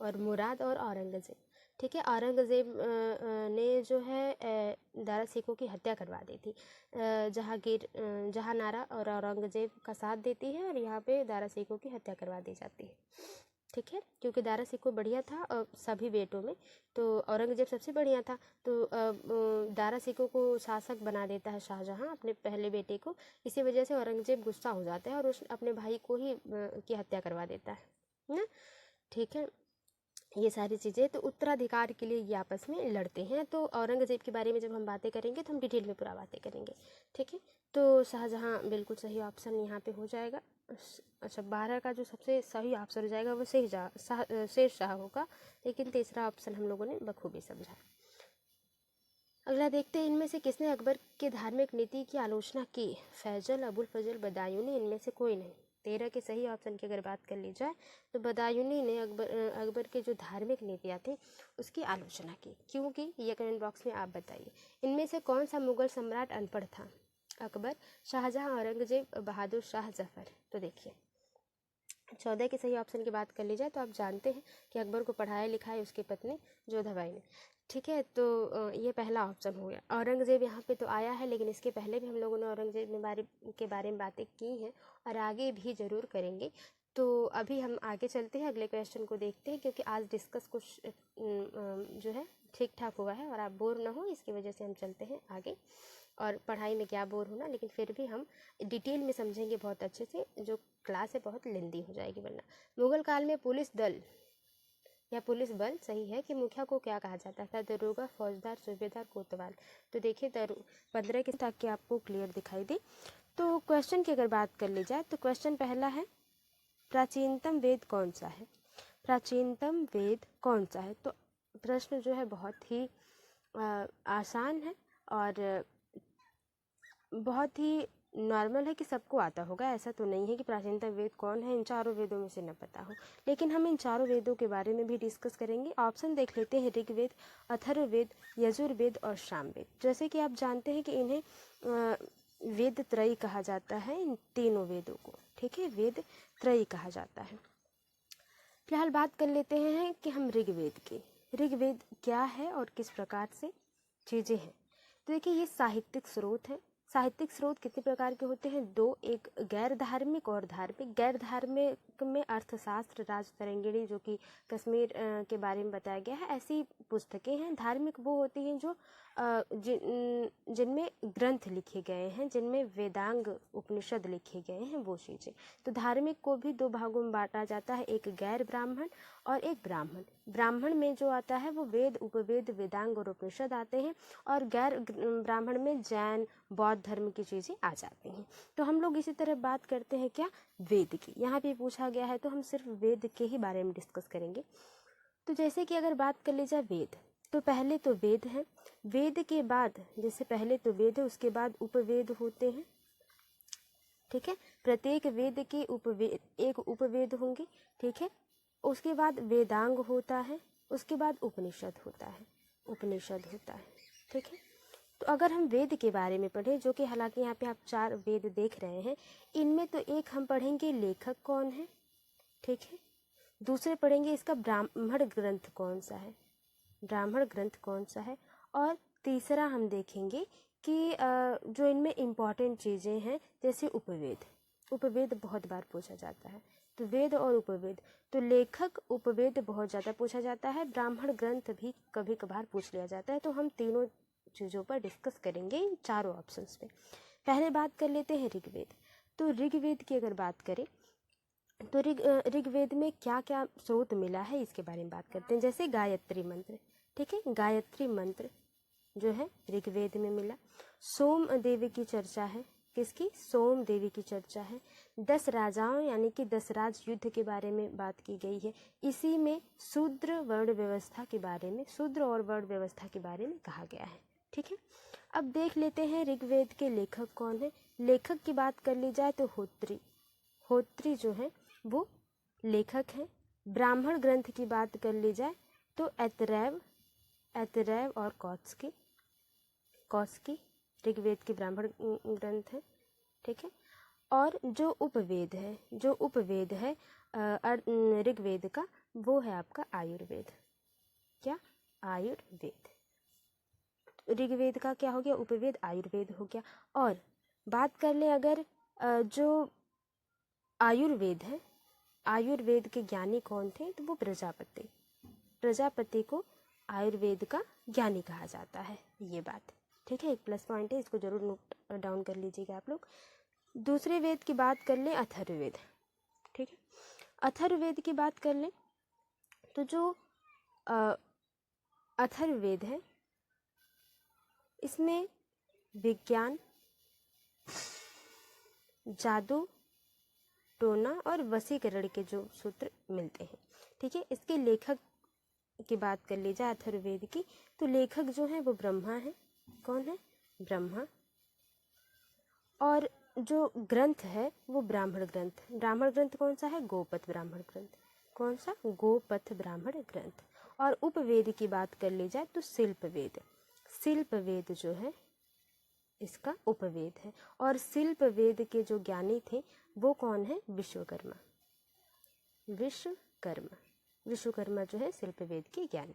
और मुराद और औरंगज़ेब। ठीक है, औरंगज़ेब ने जो है दारा शिकोह की हत्या करवा दी थी। जहांनारा और औरंगज़ेब का साथ देती है, और यहाँ पे दारा शिकोह की हत्या करवा दी जाती है। ठीक है, क्योंकि दारा शिकोह बढ़िया था सभी बेटों में, तो औरंगज़ेब सबसे बढ़िया था, तो दारा शिकोह को शासक बना देता है शाहजहाँ अपने पहले बेटे को। इसी वजह से औरंगज़ेब गुस्सा हो जाता है और उस अपने भाई को ही की हत्या करवा देता है ना। ठीक है, ये सारी चीज़ें, तो उत्तराधिकार के लिए ये आपस में लड़ते हैं। तो औरंगज़ेब के बारे में जब हम बातें करेंगे तो हम डिटेल में पूरा बातें करेंगे। ठीक है, तो शाहजहाँ बिल्कुल सही ऑप्शन यहाँ पे हो जाएगा। अच्छा, 12 का जो सबसे सही ऑप्शन हो जाएगा वो शेर शाह होगा, लेकिन तीसरा ऑप्शन हम लोगों ने बखूबी समझा। अगला देखते हैं, इनमें से किसने अकबर के धार्मिक नीति की आलोचना की? फैजल, अबुल फजल, बदायूनी, इनमें से कोई नहीं। 13 के सही ऑप्शन की अगर बात कर ली जाए तो बदायूनी ने अकबर के जो धार्मिक नीतियाँ थी उसकी आलोचना की। क्यों की, ये कमेंट बॉक्स में आप बताइए। इनमें से कौन सा मुगल सम्राट अनपढ़ था? अकबर, शाहजहाँ, औरंगजेब, बहादुर शाह, जफर। तो देखिए 14 के सही ऑप्शन की बात कर ली जाए तो आप जानते हैं कि अकबर को पढ़ाया लिखाया उसकी पत्नी जोधाबाई ने। ठीक है, तो ये पहला ऑप्शन हो गया। औरंगज़ेब यहाँ पे तो आया है, लेकिन इसके पहले भी हम लोगों ने औरंगज़ेब के बारे में बातें की हैं और आगे भी ज़रूर करेंगे। तो अभी हम आगे चलते हैं, अगले क्वेश्चन को देखते हैं, क्योंकि आज डिस्कस कुछ जो है ठीक ठाक हुआ है और आप बोर ना हो, इसकी वजह से हम चलते हैं आगे। और पढ़ाई में क्या बोर होना, लेकिन फिर भी हम डिटेल में समझेंगे बहुत अच्छे से, जो क्लास है बहुत लेंदी हो जाएगी वरना। मुगल काल में पुलिस दल या पुलिस बल सही है कि मुखिया को क्या कहा जाता था? दरोगा, फौजदार, सूबेदार, कोतवाल। तो देखिए 15 के, ताकि आपको क्लियर दिखाई दे। तो क्वेश्चन की अगर बात कर ली जाए तो क्वेश्चन पहला है, प्राचीनतम वेद कौन सा है? प्राचीनतम वेद कौन सा है? तो प्रश्न जो है बहुत ही आसान है और बहुत ही नॉर्मल है कि सबको आता होगा। ऐसा तो नहीं है कि प्राचीनतम वेद कौन है इन चारों वेदों में से न पता हो, लेकिन हम इन चारों वेदों के बारे में भी डिस्कस करेंगे। ऑप्शन देख लेते हैं, ऋग्वेद, अथर्ववेद, यजुर्वेद और सामवेद। जैसे कि आप जानते हैं कि इन्हें वेद त्रयी कहा जाता है, इन तीनों वेदों को। ठीक है, वेद त्रयी कहा जाता है। फिलहाल बात कर लेते हैं कि हम ऋग्वेद की। ऋग्वेद क्या है और किस प्रकार से चीज़ें हैं? तो देखिए, ये साहित्यिक स्रोत है। साहित्यिक स्रोत कितने प्रकार के होते हैं? 2, एक गैर धार्मिक और धार्मिक। गैर धार्मिक में अर्थशास्त्र, राजतरंगिणी जो कि कश्मीर के बारे में बताया गया है, ऐसी पुस्तकें हैं। धार्मिक वो होती हैं जो जिनमें ग्रंथ लिखे गए हैं, जिनमें वेदांग उपनिषद लिखे गए हैं, वो चीज़ें। तो धार्मिक को भी 2 भागों में बांटा जाता है, एक गैर ब्राह्मण और एक ब्राह्मण। ब्राह्मण में जो आता है वो वेद, उपवेद, वेदांग और उपनिषद आते हैं, और गैर ब्राह्मण में जैन, बौद्ध धर्म की चीज़ें आ जाती हैं। तो हम लोग इसी तरह बात करते हैं क्या? वेद की। यहाँ पे पूछा गया है तो हम सिर्फ वेद के ही बारे में डिस्कस करेंगे। तो जैसे कि अगर बात कर ली जाए वेद, तो पहले तो वेद है। वेद के बाद, जैसे पहले तो वेद है, उसके बाद उपवेद होते हैं। ठीक है, प्रत्येक वेद के एक उपवेद होंगे। ठीक है, उसके बाद वेदांग होता है, उसके बाद उपनिषद होता है, उपनिषद होता है। ठीक है, तो अगर हम वेद के बारे में पढ़ें, जो कि हालांकि यहाँ पे आप 4 वेद देख रहे हैं, इनमें तो एक हम पढ़ेंगे लेखक कौन है। ठीक है, दूसरे पढ़ेंगे इसका ब्राह्मण ग्रंथ कौन सा है, ब्राह्मण ग्रंथ कौन सा है, और तीसरा हम देखेंगे कि जो इनमें इम्पॉर्टेंट चीज़ें हैं, जैसे उपवेद। उपवेद बहुत बार पूछा जाता है, तो वेद और उपवेद। तो लेखक, उपवेद बहुत ज़्यादा पूछा जाता है, ब्राह्मण ग्रंथ भी कभी कभार पूछ लिया जाता है। तो हम तीनों चीज़ों पर डिस्कस करेंगे इन चारों ऑप्शंस पे। पहले बात कर लेते हैं ऋग्वेद। तो ऋग्वेद की अगर बात करें तो ऋग्वेद में क्या क्या स्रोत मिला है, इसके बारे में बात करते हैं। जैसे गायत्री मंत्र। ठीक है, गायत्री मंत्र जो है ऋग्वेद में मिला। सोम देवी की चर्चा है, किसकी? सोम देवी की चर्चा है। 10 राजाओं यानी कि 10 राज युद्ध के बारे में बात की गई है। इसी में शूद्र वर्ण व्यवस्था के बारे में, शूद्र और वर्ण व्यवस्था के बारे में कहा गया है। ठीक है, अब देख लेते हैं ऋग्वेद के लेखक कौन है। लेखक की बात कर ली जाए तो होत्री। होत्री जो है वो लेखक हैं। ब्राह्मण ग्रंथ की बात कर ली जाए तो ऐतरेय और कौशिकी ऋग्वेद के ब्राह्मण ग्रंथ है, ठीक है। और जो उपवेद है ऋग्वेद का, वो है आपका आयुर्वेद। क्या? आयुर्वेद। ऋग्वेद का क्या हो गया? उपवेद। आयुर्वेद हो गया। और बात कर ले अगर जो आयुर्वेद है, आयुर्वेद के ज्ञानी कौन थे? तो वो प्रजापति को आयुर्वेद का ज्ञानी कहा जाता है, ये बात, ठीक है। एक प्लस पॉइंट है, इसको जरूर नोट डाउन कर लीजिएगा आप लोग। दूसरे वेद की बात कर ले, अथर्ववेद, ठीक है। अथर्ववेद की बात कर ले तो जो अथर्ववेद है इसमें विज्ञान, जादू टोना और वशीकरण के जो सूत्र मिलते हैं, ठीक है। इसके लेखक की बात कर ली जाए अथर्ववेद की, तो लेखक जो है वो ब्रह्मा है। कौन है? ब्रह्मा। और जो ग्रंथ है वो ब्राह्मण ग्रंथ कौन सा है? गोपथ ब्राह्मण ग्रंथ। कौन सा? गोपथ ब्राह्मण ग्रंथ। और उपवेद की बात कर ली जाए तो शिल्पवेद जो है इसका उपवेद है। और शिल्पवेद के जो ज्ञानी थे वो कौन है? विश्वकर्मा जो है शिल्पवेद के ज्ञानी।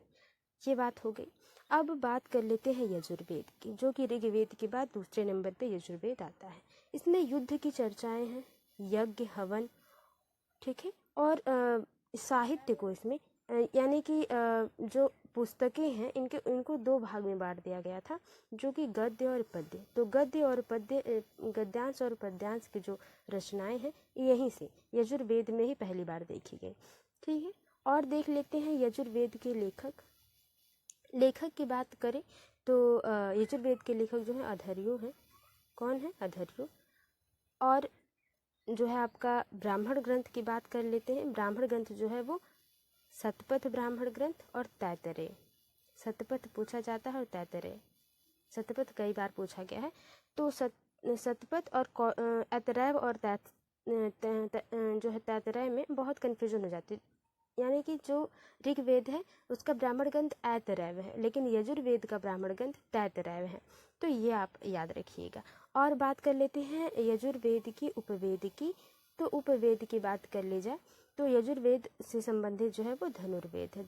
ये बात हो गई। अब बात कर लेते हैं यजुर्वेद की, जो कि ऋग्वेद के बाद दूसरे नंबर पे यजुर्वेद आता है। इसमें युद्ध की चर्चाएं हैं, यज्ञ हवन, ठीक है। और साहित्य को इसमें यानी कि जो पुस्तकें हैं इनको दो भाग में बांट दिया गया था, जो कि गद्य और पद्य। तो गद्यांश और पद्यांश की जो रचनाएं हैं यहीं से यजुर्वेद में ही पहली बार देखी गई, ठीक है। और देख लेते हैं यजुर्वेद के लेखक की बात करें तो यजुर्वेद के लेखक जो है अधर्यु हैं। कौन है? अधर्यु। और जो है आपका ब्राह्मण ग्रंथ की बात कर लेते हैं। ब्राह्मण ग्रंथ जो है वो शतपथ ब्राह्मण ग्रंथ और तैतरेय। शतपथ पूछा जाता है और तैतरेय, शतपथ कई बार पूछा गया है। तो शतपथ और ऐतरेय और जो है तैतरेय में बहुत कन्फ्यूजन हो जाती है, यानी कि जो ऋग्वेद है उसका ब्राह्मण ग्रंथ ऐतरेय है, लेकिन यजुर्वेद का ब्राह्मण ग्रंथ तैतरेय है। तो ये आप याद रखिएगा। और बात कर लेते हैं यजुर्वेद की उपवेद की। तो उपवेद की बात कर ली जाए तो यजुर्वेद से संबंधित जो है वो धनुर्वेद है।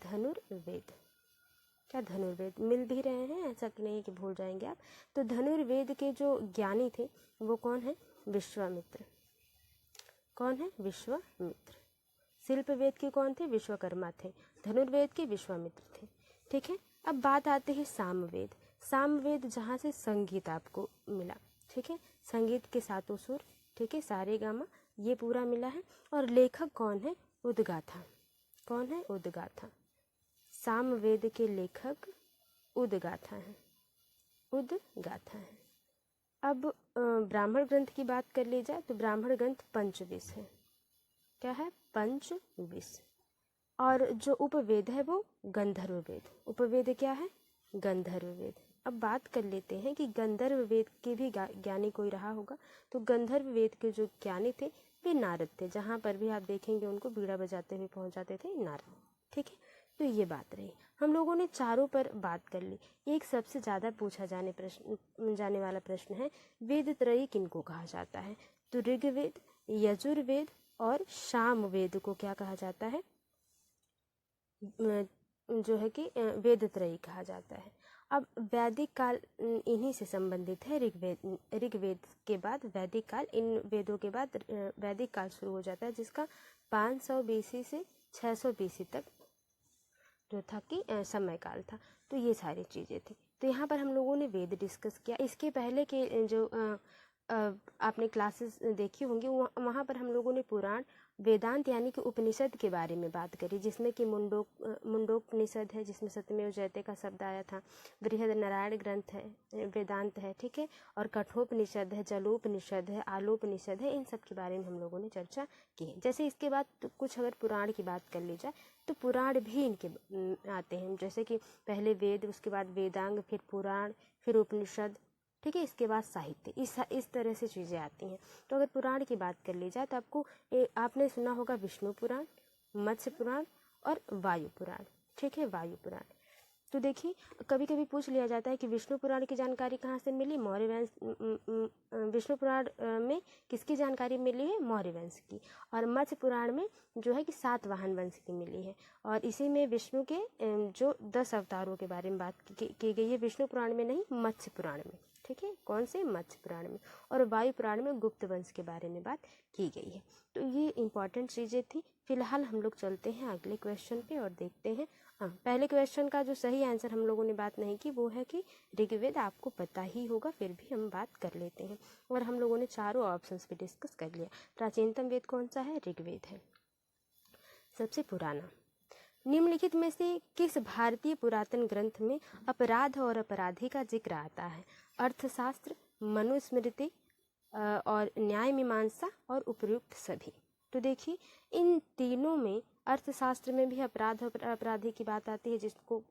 धनुर्वेद मिल भी रहे हैं, ऐसा कि नहीं कि भूल जाएंगे आप। तो धनुर्वेद के जो ज्ञानी थे वो कौन है? विश्वामित्र। कौन है? विश्वामित्र। शिल्पवेद के कौन थे? विश्वकर्मा थे। धनुर्वेद के विश्वामित्र थे, ठीक है। अब बात आती है सामवेद जहाँ से संगीत आपको मिला, ठीक है। संगीत के सातों सुर, ठीक है, सारे गामा, ये पूरा मिला है। और लेखक कौन है? उद्गाथा। कौन है? उद्गाथा। सामवेद के लेखक उद्गाथा है। अब ब्राह्मण ग्रंथ की बात कर ली जाए तो ब्राह्मण ग्रंथ पंचविश है। क्या है? पंचविश। और जो उपवेद है वो गंधर्व वेद। उपवेद क्या है? गंधर्व वेद। अब बात कर लेते हैं कि गंधर्व वेद के भी ज्ञानी कोई रहा होगा। तो गंधर्व वेद के जो ज्ञानी थे वे नारद थे। जहाँ पर भी आप देखेंगे उनको बीड़ा बजाते हुए पहुँच जाते थे नारद, ठीक है। तो ये बात रही। हम लोगों ने चारों पर बात कर ली। एक सबसे ज़्यादा पूछा जाने वाला प्रश्न है, वेद त्रयी किनको कहा जाता है? तो ऋग्वेद, यजुर्वेद और सामवेद को क्या कहा जाता है? जो है कि वेद त्रयी कहा जाता है। अब वैदिक काल इन्हीं से संबंधित है। ऋग्वेद के बाद वैदिक काल, इन वेदों के बाद वैदिक काल शुरू हो जाता है, जिसका 500 BC से 600 BC तक जो था कि समय काल था। तो ये सारी चीज़ें थी। तो यहाँ पर हम लोगों ने वेद डिस्कस किया। इसके पहले के जो आपने क्लासेस देखी होंगी वहाँ पर हम लोगों ने पुराण, वेदांत यानी कि उपनिषद के बारे में बात करी, जिसमें कि मुंडोपनिषद है, जिसमें सत्यमेव जयते का शब्द आया था। बृहद नारायण ग्रंथ है, वेदांत है, ठीक है। और कठोपनिषद है, जलोपनिषद है, आलोपनिषद है। इन सब के बारे में हम लोगों ने चर्चा की है। जैसे इसके बाद तो कुछ अगर पुराण की बात कर ली जाए तो पुराण भी इनके आते हैं। जैसे कि पहले वेद, उसके बाद वेदांग, फिर पुराण, फिर उपनिषद, ठीक है। इसके बाद साहित्य, इस तरह से चीज़ें आती हैं। तो अगर पुराण की बात कर ली जाए तो आपको आपने सुना होगा विष्णु पुराण, मत्स्य पुराण और वायु पुराण। ठीक है, वायु पुराण। तो देखिए कभी कभी पूछ लिया जाता है कि विष्णु पुराण की जानकारी कहाँ से मिली, मौर्य वंश। विष्णु पुराण में किसकी जानकारी मिली है, मौर्य वंश की। और मत्स्य पुराण में जो है कि सातवाहन वंश की मिली है। और इसी में विष्णु के जो 10 अवतारों के बारे में बात की गई है, विष्णु पुराण में नहीं, मत्स्य पुराण में। ठीक है, कौन से, मत्स्य पुराण में। और वायु पुराण में गुप्त वंश के बारे में बात की गई है। तो ये इंपॉर्टेंट चीज़ें थी। फिलहाल हम लोग चलते हैं अगले क्वेश्चन पे और देखते हैं। पहले क्वेश्चन का जो सही आंसर हम लोगों ने बात नहीं की वो है कि ऋग्वेद। आपको पता ही होगा, फिर भी हम बात कर लेते हैं। और हम लोगों ने चारों ऑप्शंस पे डिस्कस कर लिया। प्राचीनतम वेद कौन सा है, ऋग्वेद है। सबसे पुराना, निम्नलिखित में से किस भारतीय पुरातन ग्रंथ में अपराध और अपराधी का जिक्र आता है। अर्थशास्त्र, मनुस्मृति और न्याय मीमांसा और उपयुक्त सभी। तो देखिए इन तीनों में अर्थशास्त्र में भी अपराध और अपराधी की बात आती है, जिसको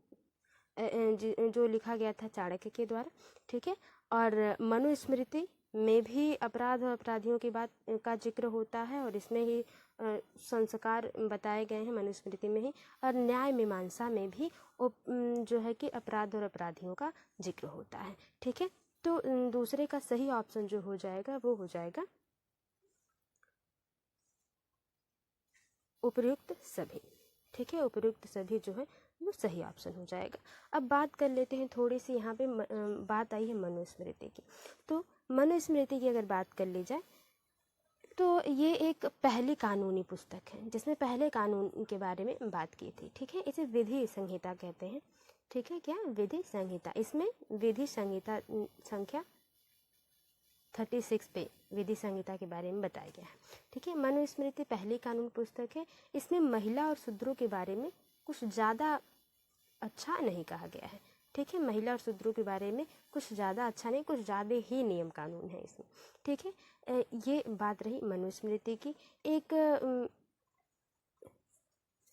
जो लिखा गया था चाणक्य के द्वारा। ठीक है, और मनुस्मृति में भी अपराध और अपराधियों की बात का जिक्र होता है और इसमें ही संस्कार बताए गए हैं मनुस्मृति में ही। और न्याय मीमांसा में भी जो है कि अपराध और अपराधियों का जिक्र होता है। ठीक है, तो दूसरे का सही ऑप्शन जो हो जाएगा वो हो जाएगा उपयुक्त सभी। ठीक है, उपयुक्त सभी जो है वो सही ऑप्शन हो जाएगा। अब बात कर लेते हैं थोड़ी सी, यहाँ पे बात आई है मनुस्मृति की। तो मनुस्मृति की अगर बात कर ली जाए तो ये एक पहली कानूनी पुस्तक है जिसमें पहले कानून के बारे में बात की थी। ठीक है, इसे विधि संहिता कहते हैं। ठीक है, क्या, विधि संहिता। इसमें विधि संहिता संख्या 36 पे विधि संहिता के बारे में बताया गया है। ठीक है, मनुस्मृति पहली कानून पुस्तक है। इसमें महिला और शूद्रों के बारे में कुछ ज़्यादा अच्छा नहीं कहा गया है। ठीक है, महिला और शूद्रों के बारे में कुछ ज़्यादा अच्छा नहीं, कुछ ज़्यादा ही नियम कानून है इसमें। ठीक है, ये बात रही मनुस्मृति की।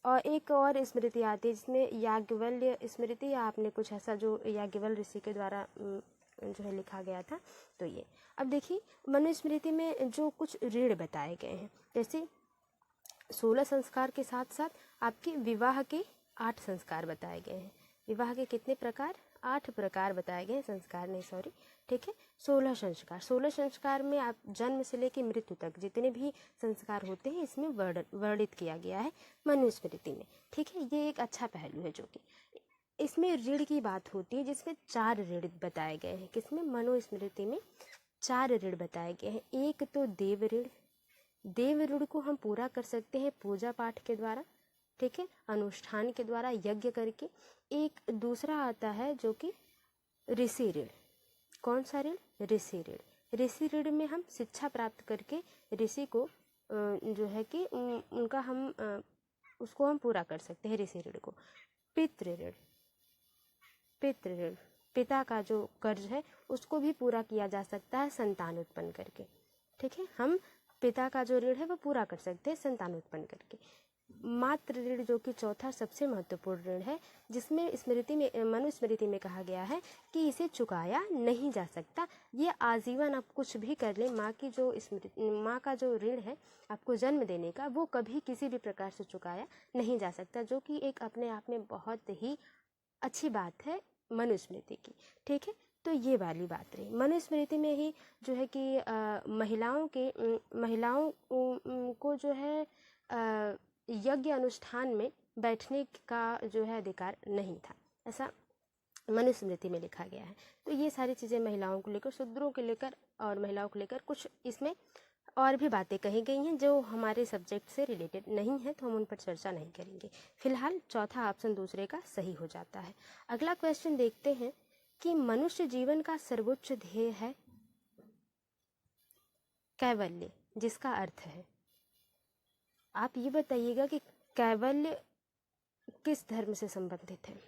एक और स्मृति आती है जिसमें याज्ञवल्क्य स्मृति, या आपने कुछ ऐसा जो याज्ञवल्क्य ऋषि के द्वारा जो है लिखा गया था। तो ये अब देखिए मनुस्मृति में जो कुछ ऋण बताए गए हैं, जैसे 16 संस्कार के साथ साथ आपके विवाह के 8 संस्कार बताए गए हैं। विवाह के कितने प्रकार, 8 प्रकार बताए गए हैं, संस्कार नहीं सॉरी। ठीक है, 16 संस्कार। 16 संस्कार में आप जन्म से लेकर मृत्यु तक जितने भी संस्कार होते हैं इसमें वर्णित किया गया है मनुस्मृति में। ठीक है, ये एक अच्छा पहलू है जो कि इसमें ऋण की बात होती है, जिसमें 4 ऋण बताए गए हैं। किसमें, मनुस्मृति में 4 ऋण बताए गए हैं। एक तो देव ऋण। देव ऋण को हम पूरा कर सकते हैं पूजा पाठ के द्वारा। ठीक है, अनुष्ठान के द्वारा, यज्ञ करके। एक दूसरा आता है जो कि ऋषि ऋण। कौन सा ऋण, ऋषि ऋण। ऋषि ऋण में हम शिक्षा प्राप्त करके ऋषि को जो है कि उनका हम उसको हम पूरा कर सकते हैं ऋषि ऋण को। पितृ ऋण। पितृ ऋण, पिता का जो कर्ज है उसको भी पूरा किया जा सकता है संतान उत्पन्न करके। ठीक है, हम पिता का जो ऋण है वो पूरा कर सकते हैं संतान उत्पन्न करके। मातृ ऋण जो कि चौथा सबसे महत्वपूर्ण ऋण है, जिसमें स्मृति में मनुस्मृति में कहा गया है कि इसे चुकाया नहीं जा सकता। ये आजीवन आप कुछ भी कर लें, माँ की जो माँ का जो ऋण है आपको जन्म देने का, वो कभी किसी भी प्रकार से चुकाया नहीं जा सकता, जो कि एक अपने आप में बहुत ही अच्छी बात है मनुस्मृति की। ठीक है, तो ये वाली बात रही। मनुस्मृति में ही जो है कि महिलाओं को जो है यज्ञ अनुष्ठान में बैठने का जो है अधिकार नहीं था, ऐसा मनुस्मृति में लिखा गया है। तो ये सारी चीज़ें महिलाओं को लेकर, शूद्रों को लेकर और महिलाओं को लेकर कुछ इसमें और भी बातें कही गई हैं जो हमारे सब्जेक्ट से रिलेटेड नहीं है, तो हम उन पर चर्चा नहीं करेंगे। फिलहाल चौथा ऑप्शन दूसरे का सही हो जाता है। अगला क्वेश्चन देखते हैं कि मनुष्य जीवन का सर्वोच्च ध्येय है कैवल्य, जिसका अर्थ है, आप ये बताइएगा कि कैवल्य किस धर्म से संबंधित है।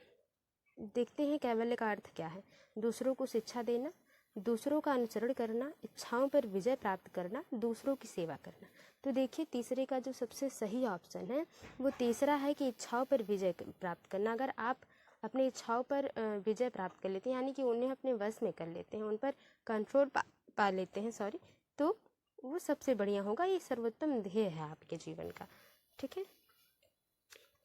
देखते हैं कैवल्य का अर्थ क्या है। दूसरों को शिक्षा देना, दूसरों का अनुसरण करना, इच्छाओं पर विजय प्राप्त करना, दूसरों की सेवा करना। तो देखिए तीसरे का जो सबसे सही ऑप्शन है वो तीसरा है कि इच्छाओं पर विजय प्राप्त करना। अगर आप अपनी इच्छाओं पर विजय प्राप्त कर लेते हैं, यानी कि उन्हें अपने वश में कर लेते हैं, उन पर कंट्रोल पा लेते हैं सॉरी, तो वो सबसे बढ़िया होगा। ये सर्वोत्तम ध्येय है आपके जीवन का। ठीक है,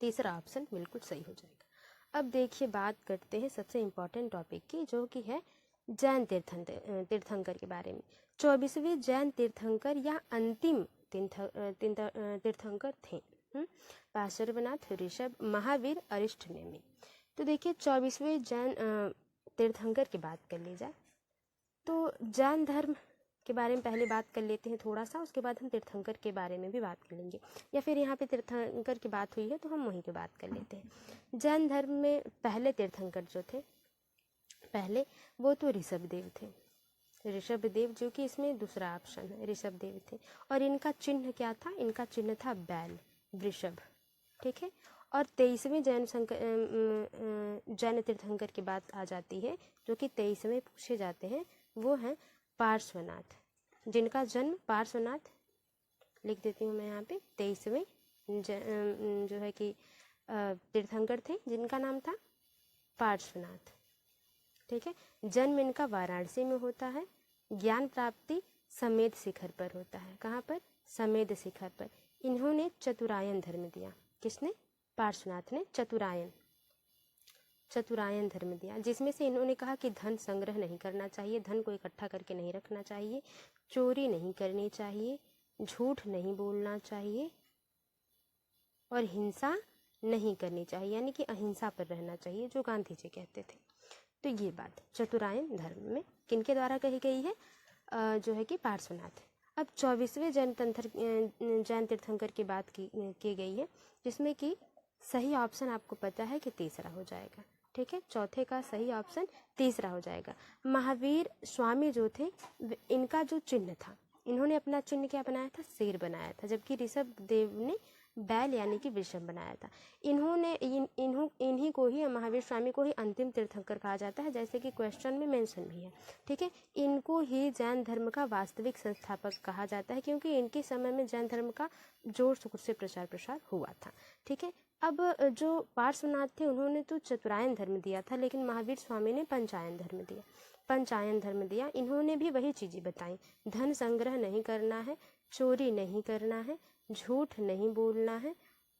तीसरा ऑप्शन बिल्कुल सही हो जाएगा। अब देखिए बात करते हैं सबसे इम्पोर्टेंट टॉपिक की, जो कि है जैन तीर्थंकर के बारे में। 24वें जैन तीर्थंकर या अंतिम तीर्थंकर थे पार्श्वनाथ, ऋषभ, महावीर, अरिष्टनेमी। तो देखिए 24वें जैन तीर्थंकर की बात कर ली जाए तो जैन धर्म के बारे में पहले बात कर लेते हैं थोड़ा सा, उसके बाद हम तीर्थंकर के बारे में भी बात कर लेंगे, या फिर यहाँ पे तीर्थंकर की बात हुई है तो हम वहीं पे बात कर लेते हैं। जैन धर्म में पहले तीर्थंकर जो थे पहले, वो तो ऋषभ देव थे। ऋषभ देव, जो कि इसमें दूसरा ऑप्शन है, ऋषभ देव थे। और इनका चिन्ह क्या था? इनका चिन्ह था बैल, वृषभ, ठीक है। और 23वें जैन तीर्थंकर की बात आ जाती है, जो कि 23वें पूछे जाते हैं, वो हैं पार्श्वनाथ, जिनका जन्म पार्श्वनाथ, लिख देती हूँ मैं यहाँ पे, 23वें जो है कि तीर्थंकर थे, जिनका नाम था पार्श्वनाथ, ठीक है। जन्म इनका वाराणसी में होता है। ज्ञान प्राप्ति समेध शिखर पर होता है। कहाँ पर? समेध शिखर पर। इन्होंने चतुरायन धर्म दिया। किसने? पार्श्वनाथ ने चतुरायन धर्म दिया, जिसमें से इन्होंने कहा कि धन संग्रह नहीं करना चाहिए, धन को इकट्ठा करके नहीं रखना चाहिए, चोरी नहीं करनी चाहिए, झूठ नहीं बोलना चाहिए और हिंसा नहीं करनी चाहिए, यानी कि अहिंसा पर रहना चाहिए, जो गांधी जी कहते थे। तो ये बात चतुरायन धर्म में किनके द्वारा कही गई है? जो है कि पार्श्वनाथ। अब 24वें जैन तीर्थंकर की बात की गई है, जिसमें कि सही ऑप्शन आपको पता है कि तीसरा हो जाएगा, ठीक है। चौथे का सही ऑप्शन तीसरा हो जाएगा। महावीर स्वामी जो थे, इनका जो चिन्ह था, इन्होंने अपना चिन्ह क्या बनाया था? शेर बनाया था, जबकि ऋषभ देव ने बैल यानी कि वृषभ बनाया था। इन्हीं को ही, महावीर स्वामी को ही अंतिम तीर्थंकर कहा जाता है, जैसे कि क्वेश्चन में मेंशन भी है, ठीक है। इनको ही जैन धर्म का वास्तविक संस्थापक कहा जाता है, क्योंकि इनके समय में जैन धर्म का जोर शोर से प्रसार हुआ था, ठीक है। अब जो पार्श्वनाथ थे, उन्होंने तो चतुरायन धर्म दिया था, लेकिन महावीर स्वामी ने पंचायन धर्म दिया। इन्होंने भी वही चीज़ें बताई, धन संग्रह नहीं करना है, चोरी नहीं करना है, झूठ नहीं बोलना है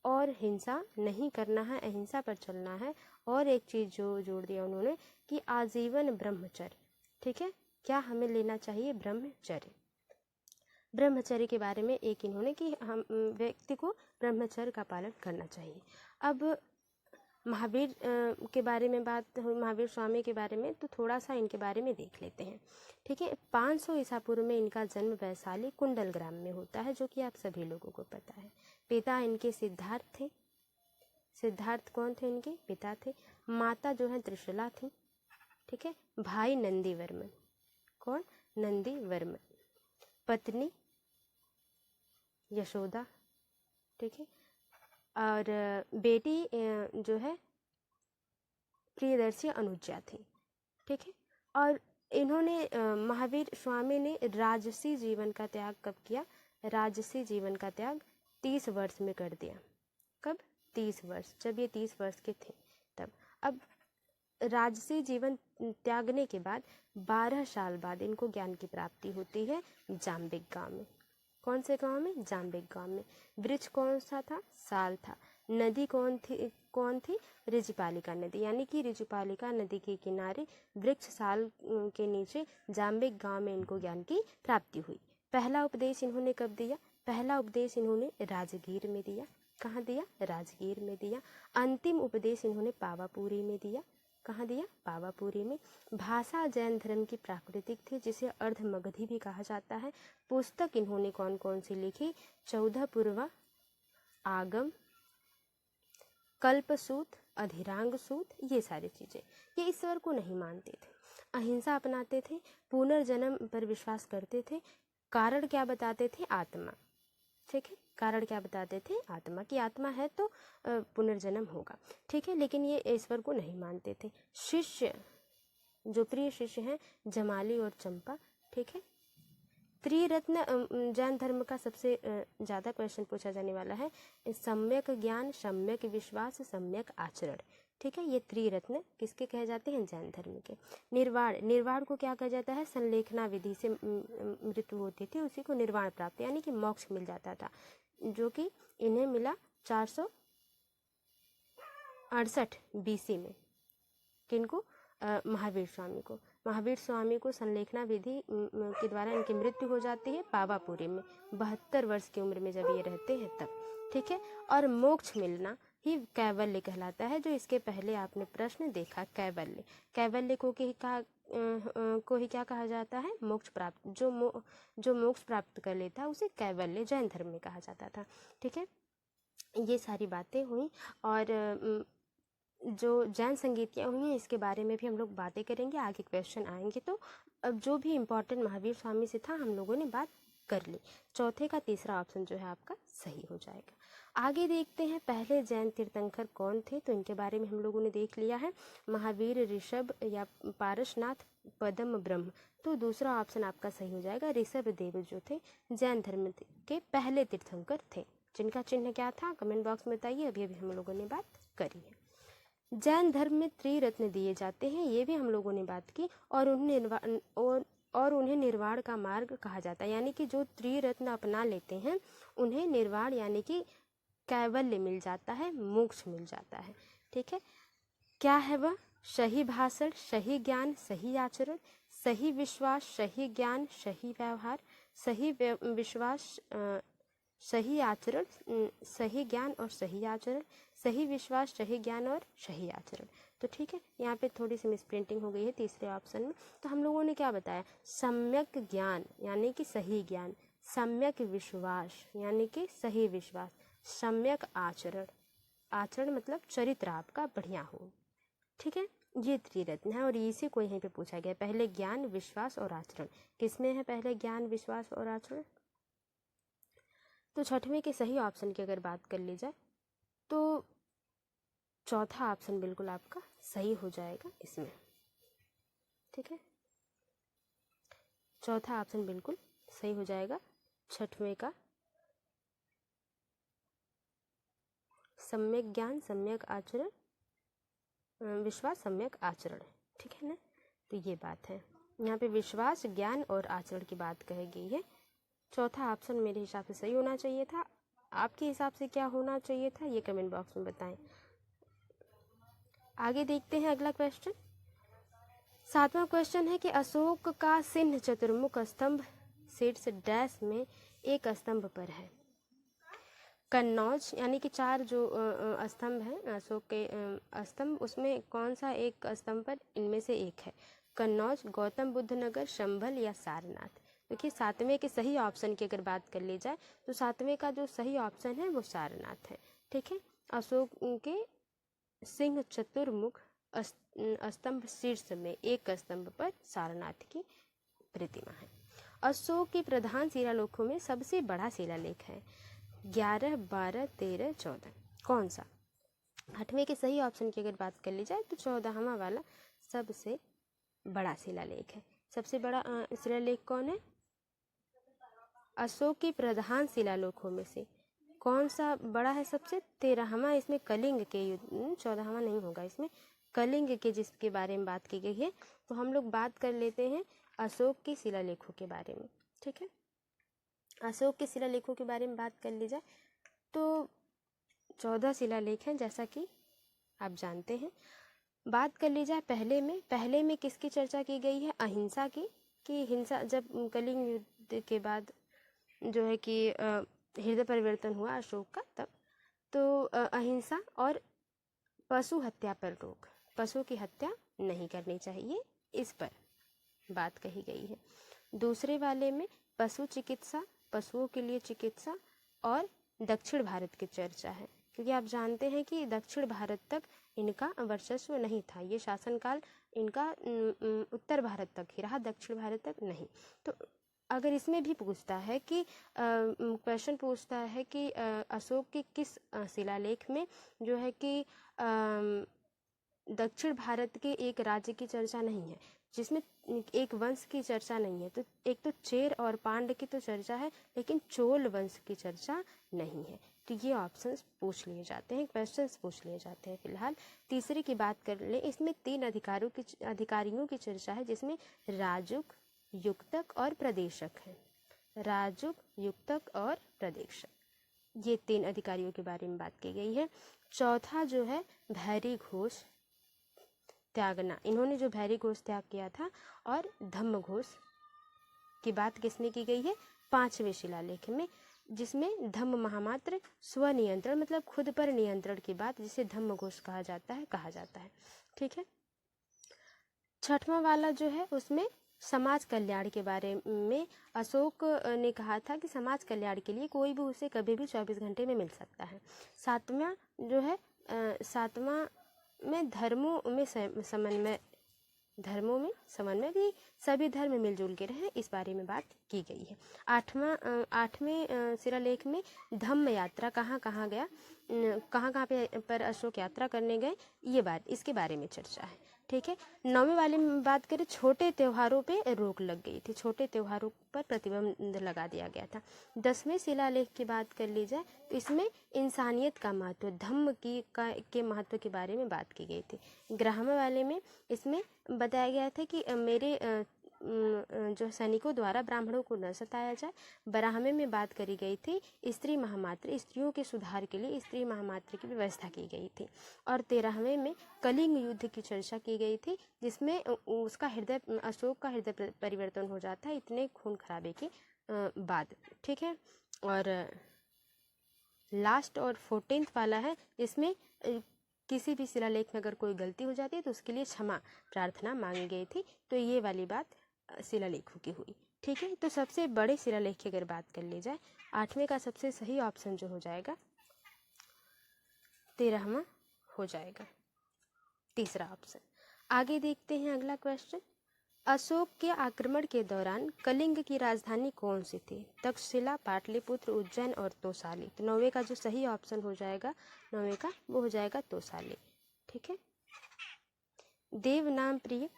और हिंसा नहीं करना है, अहिंसा पर चलना है। और एक चीज़ जो जोड़ दिया उन्होंने कि आजीवन ब्रह्मचर्य, ठीक है। क्या हमें लेना चाहिए? ब्रह्मचर्य के बारे में एक इन्होंने कि हम व्यक्ति को ब्रह्मचर्य का पालन करना चाहिए। अब महावीर के बारे में बात, महावीर स्वामी के बारे में, तो थोड़ा सा इनके बारे में देख लेते हैं, ठीक है। 500 ईसा पूर्व में इनका जन्म वैशाली कुंडल ग्राम में होता है, जो कि आप सभी लोगों को पता है। पिता इनके सिद्धार्थ थे। सिद्धार्थ कौन थे? इनके पिता थे। माता जो है त्रिशला थी, ठीक है। भाई नंदीवर्मन, कौन? नंदीवर्मन। पत्नी यशोदा, ठीक है। और बेटी जो है प्रियदर्शी अनुजा थी, ठीक है। और इन्होंने महावीर स्वामी ने राजसी जीवन का त्याग कब किया? राजसी जीवन का त्याग 30 वर्ष में कर दिया। कब? 30 वर्ष, जब ये 30 वर्ष के थे तब। अब राजसी जीवन त्यागने के बाद 12 साल बाद इनको ज्ञान की प्राप्ति होती है जाम्बिक गांव में। कौन से गांव में? जाम्बिक गांव में। वृक्ष कौन सा था? साल था। नदी कौन थी? ऋजुपालिका नदी, यानी कि ऋजुपालिका नदी के किनारे वृक्ष साल के नीचे जाम्बिक गांव में इनको ज्ञान की प्राप्ति हुई। पहला उपदेश इन्होंने कब दिया? पहला उपदेश इन्होंने राजगीर में दिया। कहाँ दिया? राजगीर में दिया। अंतिम उपदेश इन्होंने पावापुरी में दिया। कहाँ दिया? पावापुरी में। भाषा जैन धर्म की प्राकृतिक थी, जिसे अर्धमगधी भी कहा जाता है। पुस्तक इन्होंने कौन कौन सी लिखी? 14 पूर्वा, आगम, कल्पसूत, अधिरांग सूत, ये सारी चीज़ें। ये ईश्वर को नहीं मानते थे, अहिंसा अपनाते थे, पुनर्जन्म पर विश्वास करते थे। कारण क्या बताते थे? आत्मा, ठीक है। कारण क्या बताते थे? आत्मा, की आत्मा है तो पुनर्जन्म होगा, ठीक है। लेकिन ये ईश्वर को नहीं मानते थे। शिष्य, जो प्रिय शिष्य हैं, जमाली और चंपा, ठीक है। त्रिरत्न जैन धर्म का सबसे ज़्यादा क्वेश्चन पूछा जाने वाला है। सम्यक ज्ञान, सम्यक विश्वास, सम्यक आचरण, ठीक है। ये त्रिरत्न किसके कहे जाते हैं? जैन धर्म के। निर्वाण को क्या कहा जाता है? संलेखना विधि से मृत्यु होती थी, उसी को निर्वाण प्राप्त यानी कि मोक्ष मिल जाता था, जो कि इन्हें मिला 400 68 BC में। किनको? महावीर स्वामी को। महावीर स्वामी को संलेखना विधि के द्वारा इनकी मृत्यु हो जाती है पावापुरी में 72 वर्ष की उम्र में जब ये रहते हैं तब, ठीक है। और मोक्ष मिलना ही कैवल्य कहलाता है, जो इसके पहले आपने प्रश्न देखा। कैवल्य, कैवल्य को ही क्या कहा जाता है? मोक्ष प्राप्त। जो मोक्ष प्राप्त कर लेता है उसे कैवल्य जैन धर्म में कहा जाता था, ठीक है। ये सारी बातें हुई, और जो जैन संगीतियाँ हुई हैं इसके बारे में भी हम लोग बातें करेंगे, आगे क्वेश्चन आएंगे। तो अब जो भी इम्पोर्टेंट महावीर स्वामी से था हम लोगों ने बात कर ली। चौथे का तीसरा ऑप्शन जो है आपका सही हो जाएगा। आगे देखते हैं पहले जैन तीर्थंकर कौन थे, तो इनके बारे में हम लोगों ने देख लिया है। महावीर, ऋषभ या पारसनाथ, पद्म ब्रह्म। तो दूसरा ऑप्शन आपका सही हो जाएगा। ऋषभ देव जो थे जैन धर्म के पहले तीर्थंकर थे, जिनका चिन्ह क्या था कमेंट बॉक्स में बताइए, अभी अभी हम लोगों ने बात करी है। जैन धर्म में त्रिरत्न दिए जाते हैं, ये भी हम लोगों ने बात की, और उन्हें निर्वाण का मार्ग कहा जाता है, यानी कि जो त्रिरत्न अपना लेते हैं उन्हें निर्वाण यानी कि कैवल्य मिल जाता है, मोक्ष मिल जाता है, ठीक है। क्या है वह? सही भाषण, सही ज्ञान, सही आचरण, सही विश्वास, सही ज्ञान, सही व्यवहार, सही विश्वास, सही आचरण, सही ज्ञान और सही आचरण, सही विश्वास, सही ज्ञान और सही आचरण। तो ठीक है, यहाँ पे थोड़ी सी मिसप्रिंटिंग हो गई है तीसरे ऑप्शन में। तो हम लोगों ने क्या बताया? सम्यक ज्ञान यानी कि सही ज्ञान, सम्यक विश्वास यानी कि सही विश्वास, सम्यक आचरण, आचरण मतलब चरित्र आपका बढ़िया हो, ठीक है। ये त्रिरत्न है और इसी को यहीं पे पूछा गया। पहले ज्ञान, विश्वास और आचरण, किसमें है पहले ज्ञान, विश्वास और आचरण? तो छठवें के सही ऑप्शन की अगर बात कर ली जाए तो चौथा ऑप्शन बिल्कुल आपका सही हो जाएगा इसमें, ठीक है। चौथा ऑप्शन बिल्कुल सही हो जाएगा छठवें का, सम्यक ज्ञान, सम्यक आचरण, विश्वास, सम्यक आचरण, ठीक है ना। तो ये बात है, यहाँ पे विश्वास, ज्ञान और आचरण की बात कही गई है। चौथा ऑप्शन मेरे हिसाब से सही होना चाहिए था। आपके हिसाब से क्या होना चाहिए था ये कमेंट बॉक्स में बताएं। आगे देखते हैं अगला क्वेश्चन। सातवां क्वेश्चन है कि अशोक का सिंह चतुर्मुख स्तंभ शीर्ष डैश में एक स्तंभ पर है। कन्नौज यानी कि 4 जो स्तंभ हैं अशोक के स्तंभ, उसमें कौन सा एक स्तंभ पर इनमें से एक है? कन्नौज, गौतम बुद्ध नगर, संभल या सारनाथ। देखिए सातवें के सही ऑप्शन की अगर बात कर ली जाए तो सातवें का जो सही ऑप्शन है वो सारनाथ है, ठीक है। अशोक के सिंह चतुर्मुख स्तंभ शीर्ष में एक स्तंभ पर सारनाथ की प्रतिमा है। अशोक के प्रधान शिलालेखों में सबसे बड़ा शिलालेख है 11, 12, 13, 14, कौन सा? आठवें के सही ऑप्शन की अगर बात कर ली जाए तो 14वां वाला सबसे बड़ा शिलालेख है। सबसे बड़ा शिलालेख कौन है? अशोक के प्रधान शिलालेखों में से कौन सा बड़ा है सबसे? 13वां। इसमें कलिंग के युद्ध, 14वां नहीं होगा, इसमें कलिंग के जिसके बारे में बात की गई है। तो हम लोग बात कर लेते हैं अशोक के शिलालेखों के बारे में, ठीक है। अशोक के शिलालेखों के बारे में बात कर ली जाए तो 14 शिलालेख हैं जैसा कि आप जानते हैं। बात कर ली जाए पहले में किसकी चर्चा की गई है? अहिंसा की, कि हिंसा जब कलिंग युद्ध के बाद जो है कि हृदय परिवर्तन हुआ अशोक का, तब तो अहिंसा और पशु हत्या पर रोक, पशु की हत्या नहीं करनी चाहिए, इस पर बात कही गई है। दूसरे वाले में पशु चिकित्सा, पशुओं के लिए चिकित्सा और दक्षिण भारत की चर्चा है, क्योंकि आप जानते हैं कि दक्षिण भारत तक इनका वर्चस्व नहीं था, ये शासनकाल इनका उत्तर भारत तक ही रहा, दक्षिण भारत तक नहीं। तो अगर इसमें भी पूछता है कि क्वेश्चन पूछता है कि अशोक के किस शिलालेख में जो है कि दक्षिण भारत के एक राज्य की चर्चा नहीं है, जिसमें एक वंश की चर्चा नहीं है, तो एक तो चेर और पांड्य की तो चर्चा है लेकिन चोल वंश की चर्चा नहीं है। तो ये ऑप्शंस पूछ लिए जाते हैं, क्वेश्चंस पूछ लिए जाते हैं। फिलहाल तीसरे की बात कर ले, इसमें 3 अधिकारियों की चर्चा है, जिसमें राजुक, युक्तक और प्रदेशक है। राजुक, युक्तक और प्रदेशक, ये 3 अधिकारियों के बारे में बात की गई है। चौथा जो है भैरी घोष त्यागना, इन्होंने जो भैरी घोष त्याग किया था। और धम्म घोष की बात किसने की गई है? 5वें शिलालेख में, जिसमें धम्म महामात्र स्वनियंत्रण मतलब खुद पर नियंत्रण की बात, जिसे धम्म घोष कहा जाता है। ठीक है। छठवां वाला जो है उसमें समाज कल्याण के बारे में अशोक ने कहा था कि समाज कल्याण के लिए कोई भी उसे कभी भी 24 घंटे में मिल सकता है। सातवां जो है सातवां में धर्मों में समन्वय कि सभी धर्म मिलजुल के रहें, इस बारे में बात की गई है। आठवें शिलालेख में धम्म यात्रा कहाँ गया, कहाँ पर अशोक यात्रा करने गए, ये बात इसके बारे में चर्चा है। ठीक है। 9वें वाले में बात करें, छोटे त्योहारों पे रोक लग गई थी, छोटे त्योहारों पर प्रतिबंध लगा दिया गया था। 10वें शिलालेख की बात कर ली जाए तो इसमें इंसानियत का महत्व, धम्म के महत्व के बारे में बात की गई थी। 11वें वाले में इसमें बताया गया था कि मेरे जो सैनिकों द्वारा ब्राह्मणों को न सताया जाए। 12वें में बात करी गई थी स्त्री महामात्र, स्त्रियों के सुधार के लिए स्त्री महामात्र की व्यवस्था की गई थी। और 13वें में कलिंग युद्ध की चर्चा की गई थी, जिसमें अशोक का हृदय परिवर्तन हो जाता है इतने खून खराबे के बाद। ठीक है। और लास्ट और 14th वाला है, जिसमें किसी भी शिलालेख में अगर कोई गलती हो जाती है तो उसके लिए क्षमा प्रार्थना मांगी गई थी। तो ये वाली बात शिलालेखों की हुई। ठीक है। तो सबसे बड़े शिलालेख की अगर बात कर ली जाए, 8वें का सबसे सही ऑप्शन जो हो जाएगा 13वां हो जाएगा, तीसरा ऑप्शन। आगे देखते हैं अगला क्वेश्चन। अशोक के आक्रमण के दौरान कलिंग की राजधानी कौन सी थी? तक्षशिला, पाटलिपुत्र, उज्जैन और तोसाली। तो 9वें का जो सही ऑप्शन हो जाएगा 9वें का वो हो जाएगा तोसाली। ठीक है। देव नाम प्रिय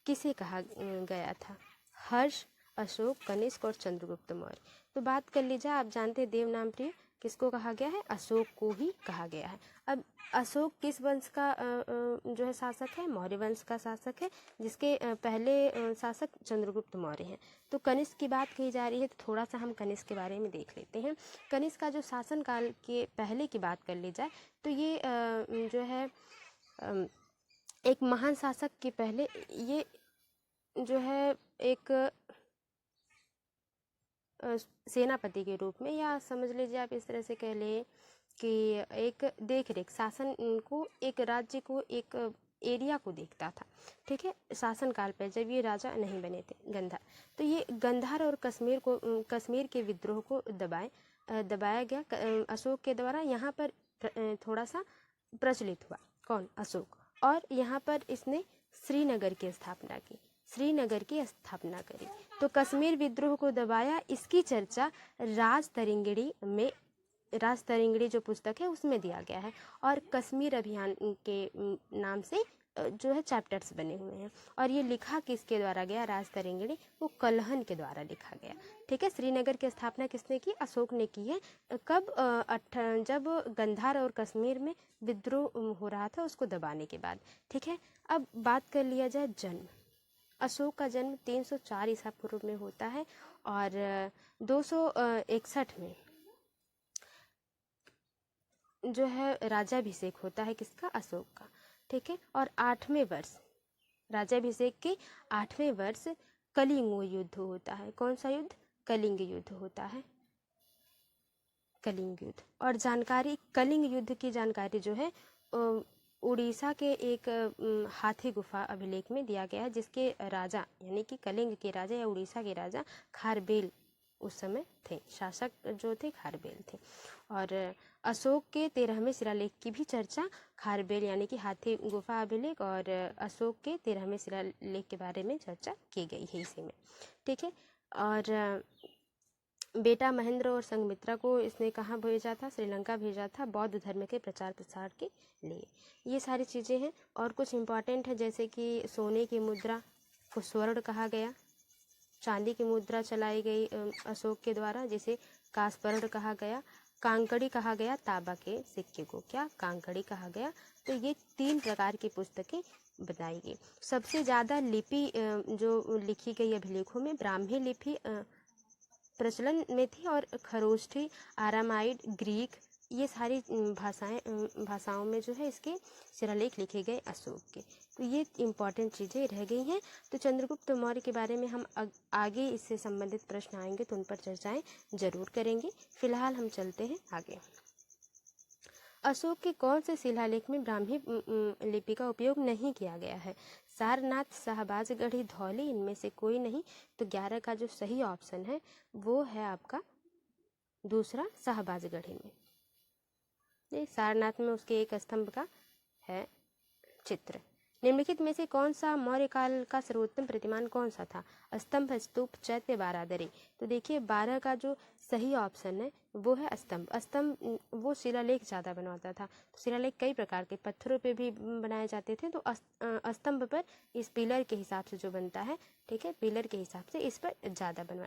किसे कहा गया था? हर्ष, अशोक, कनिष्क और चंद्रगुप्त मौर्य। तो बात कर लीजिए, आप जानते हैं देव नाम प्रिय किसको कहा गया है? अशोक को ही कहा गया है। अब अशोक किस वंश का जो है शासक है? मौर्य वंश का शासक है, जिसके पहले शासक चंद्रगुप्त मौर्य हैं। तो कनिष्क की बात कही जा रही है, तो थोड़ा सा हम कनिष्क के बारे में देख लेते हैं। कनिष्क का जो शासन काल के पहले की बात कर ली जाए तो ये जो है एक महान शासक के पहले ये जो है एक सेनापति के रूप में, या समझ लीजिए आप इस तरह से कह लें कि एक देख रेख शासन को, एक राज्य को, एक एरिया को देखता था। ठीक है। शासन काल पर जब ये राजा नहीं बने थे गंधार, तो ये गंधार और कश्मीर के विद्रोह को दबाया गया अशोक के द्वारा। यहाँ पर थोड़ा सा प्रचलित हुआ कौन? अशोक। और यहाँ पर इसने श्रीनगर की स्थापना करी। तो कश्मीर विद्रोह को दबाया, इसकी चर्चा राज तरिंगड़ी जो पुस्तक है उसमें दिया गया है। और कश्मीर अभियान के नाम से जो है चैप्टर्स बने हुए हैं। और ये लिखा किसके द्वारा गया? राज तरिंगड़ी, वो कलहन के द्वारा लिखा गया। ठीक है। श्रीनगर की स्थापना किसने की? अशोक ने की है। कब? जब गंधार और कश्मीर में विद्रोह हो रहा था, उसको दबाने के बाद। ठीक है। अब बात कर लिया जाए जन्म। अशोक का जन्म 304 ईसा पूर्व में होता है और 261 में जो है राज्याभिषेक होता है किसका? अशोक का। ठीक है। और 8वें वर्ष, राज्याभिषेक के 8वें वर्ष कलिंग युद्ध होता है। कौन सा युद्ध? कलिंग युद्ध होता है, कलिंग युद्ध। और जानकारी, कलिंग युद्ध की जानकारी जो है उड़ीसा के एक हाथी गुफा अभिलेख में दिया गया है, जिसके राजा यानी कि कलिंग के राजा या उड़ीसा के राजा खारबेल उस समय थे, शासक जो थे खारबेल थे। और अशोक के 13वें शिलालेख की भी चर्चा खारबेल यानी कि हाथी गुफा अभिलेख और अशोक के 13वें शिलालेख के बारे में चर्चा की गई है इसी में। ठीक है। और बेटा महेंद्र और संघमित्रा को इसने कहाँ भेजा था? श्रीलंका भेजा था, बौद्ध धर्म के प्रचार प्रसार के लिए। ये सारी चीज़ें हैं। और कुछ इम्पॉर्टेंट है, जैसे कि सोने की मुद्रा को स्वर्ण कहा गया, चांदी की मुद्रा चलाई गई अशोक के द्वारा, जिसे कास्पर्ण कहा गया, कांकड़ी कहा गया, तांबा के सिक्के को क्या? कांकड़ी कहा गया। तो ये 3 प्रकार की पुस्तकें बनाई गई। सबसे ज़्यादा लिपि जो लिखी गई अभिलेखों में ब्राह्मी लिपि प्रचलन में थी, और खरोष्ठी, आरामाइड, ग्रीक, ये सारी भाषाओं में जो है इसके शिलालेख लिखे गए अशोक के। तो ये इम्पॉर्टेंट चीज़ें रह गई हैं। तो चंद्रगुप्त मौर्य के बारे में हम आगे इससे संबंधित प्रश्न आएंगे तो उन पर चर्चाएं जरूर करेंगे। फिलहाल हम चलते हैं आगे। अशोक के कौन से शिलालेख में ब्राह्मी लिपि का उपयोग नहीं किया गया है? सारनाथ, शाहबाजगढ़ी, धौली, इनमें से कोई नहीं। तो 11 का जो सही ऑप्शन है वो है आपका दूसरा, शाहबाजगढ़ी में। ये सारनाथ में उसके एक स्तंभ का है चित्र। निम्नलिखित में से कौन सा मौर्य काल का सर्वोत्तम प्रतिमान कौन सा था? स्तंभ, स्तूप, चैत्य, बारादरी। तो देखिए 12 का जो सही ऑप्शन है वो है स्तंभ। स्तंभ वो शिलालेख ज़्यादा बनवाता था। तो शिलालेख कई प्रकार के पत्थरों पे भी बनाए जाते थे, तो स्तंभ पर इस पिलर के हिसाब से जो बनता है, ठीक है, पिलर के हिसाब से इस पर ज़्यादा बनवाया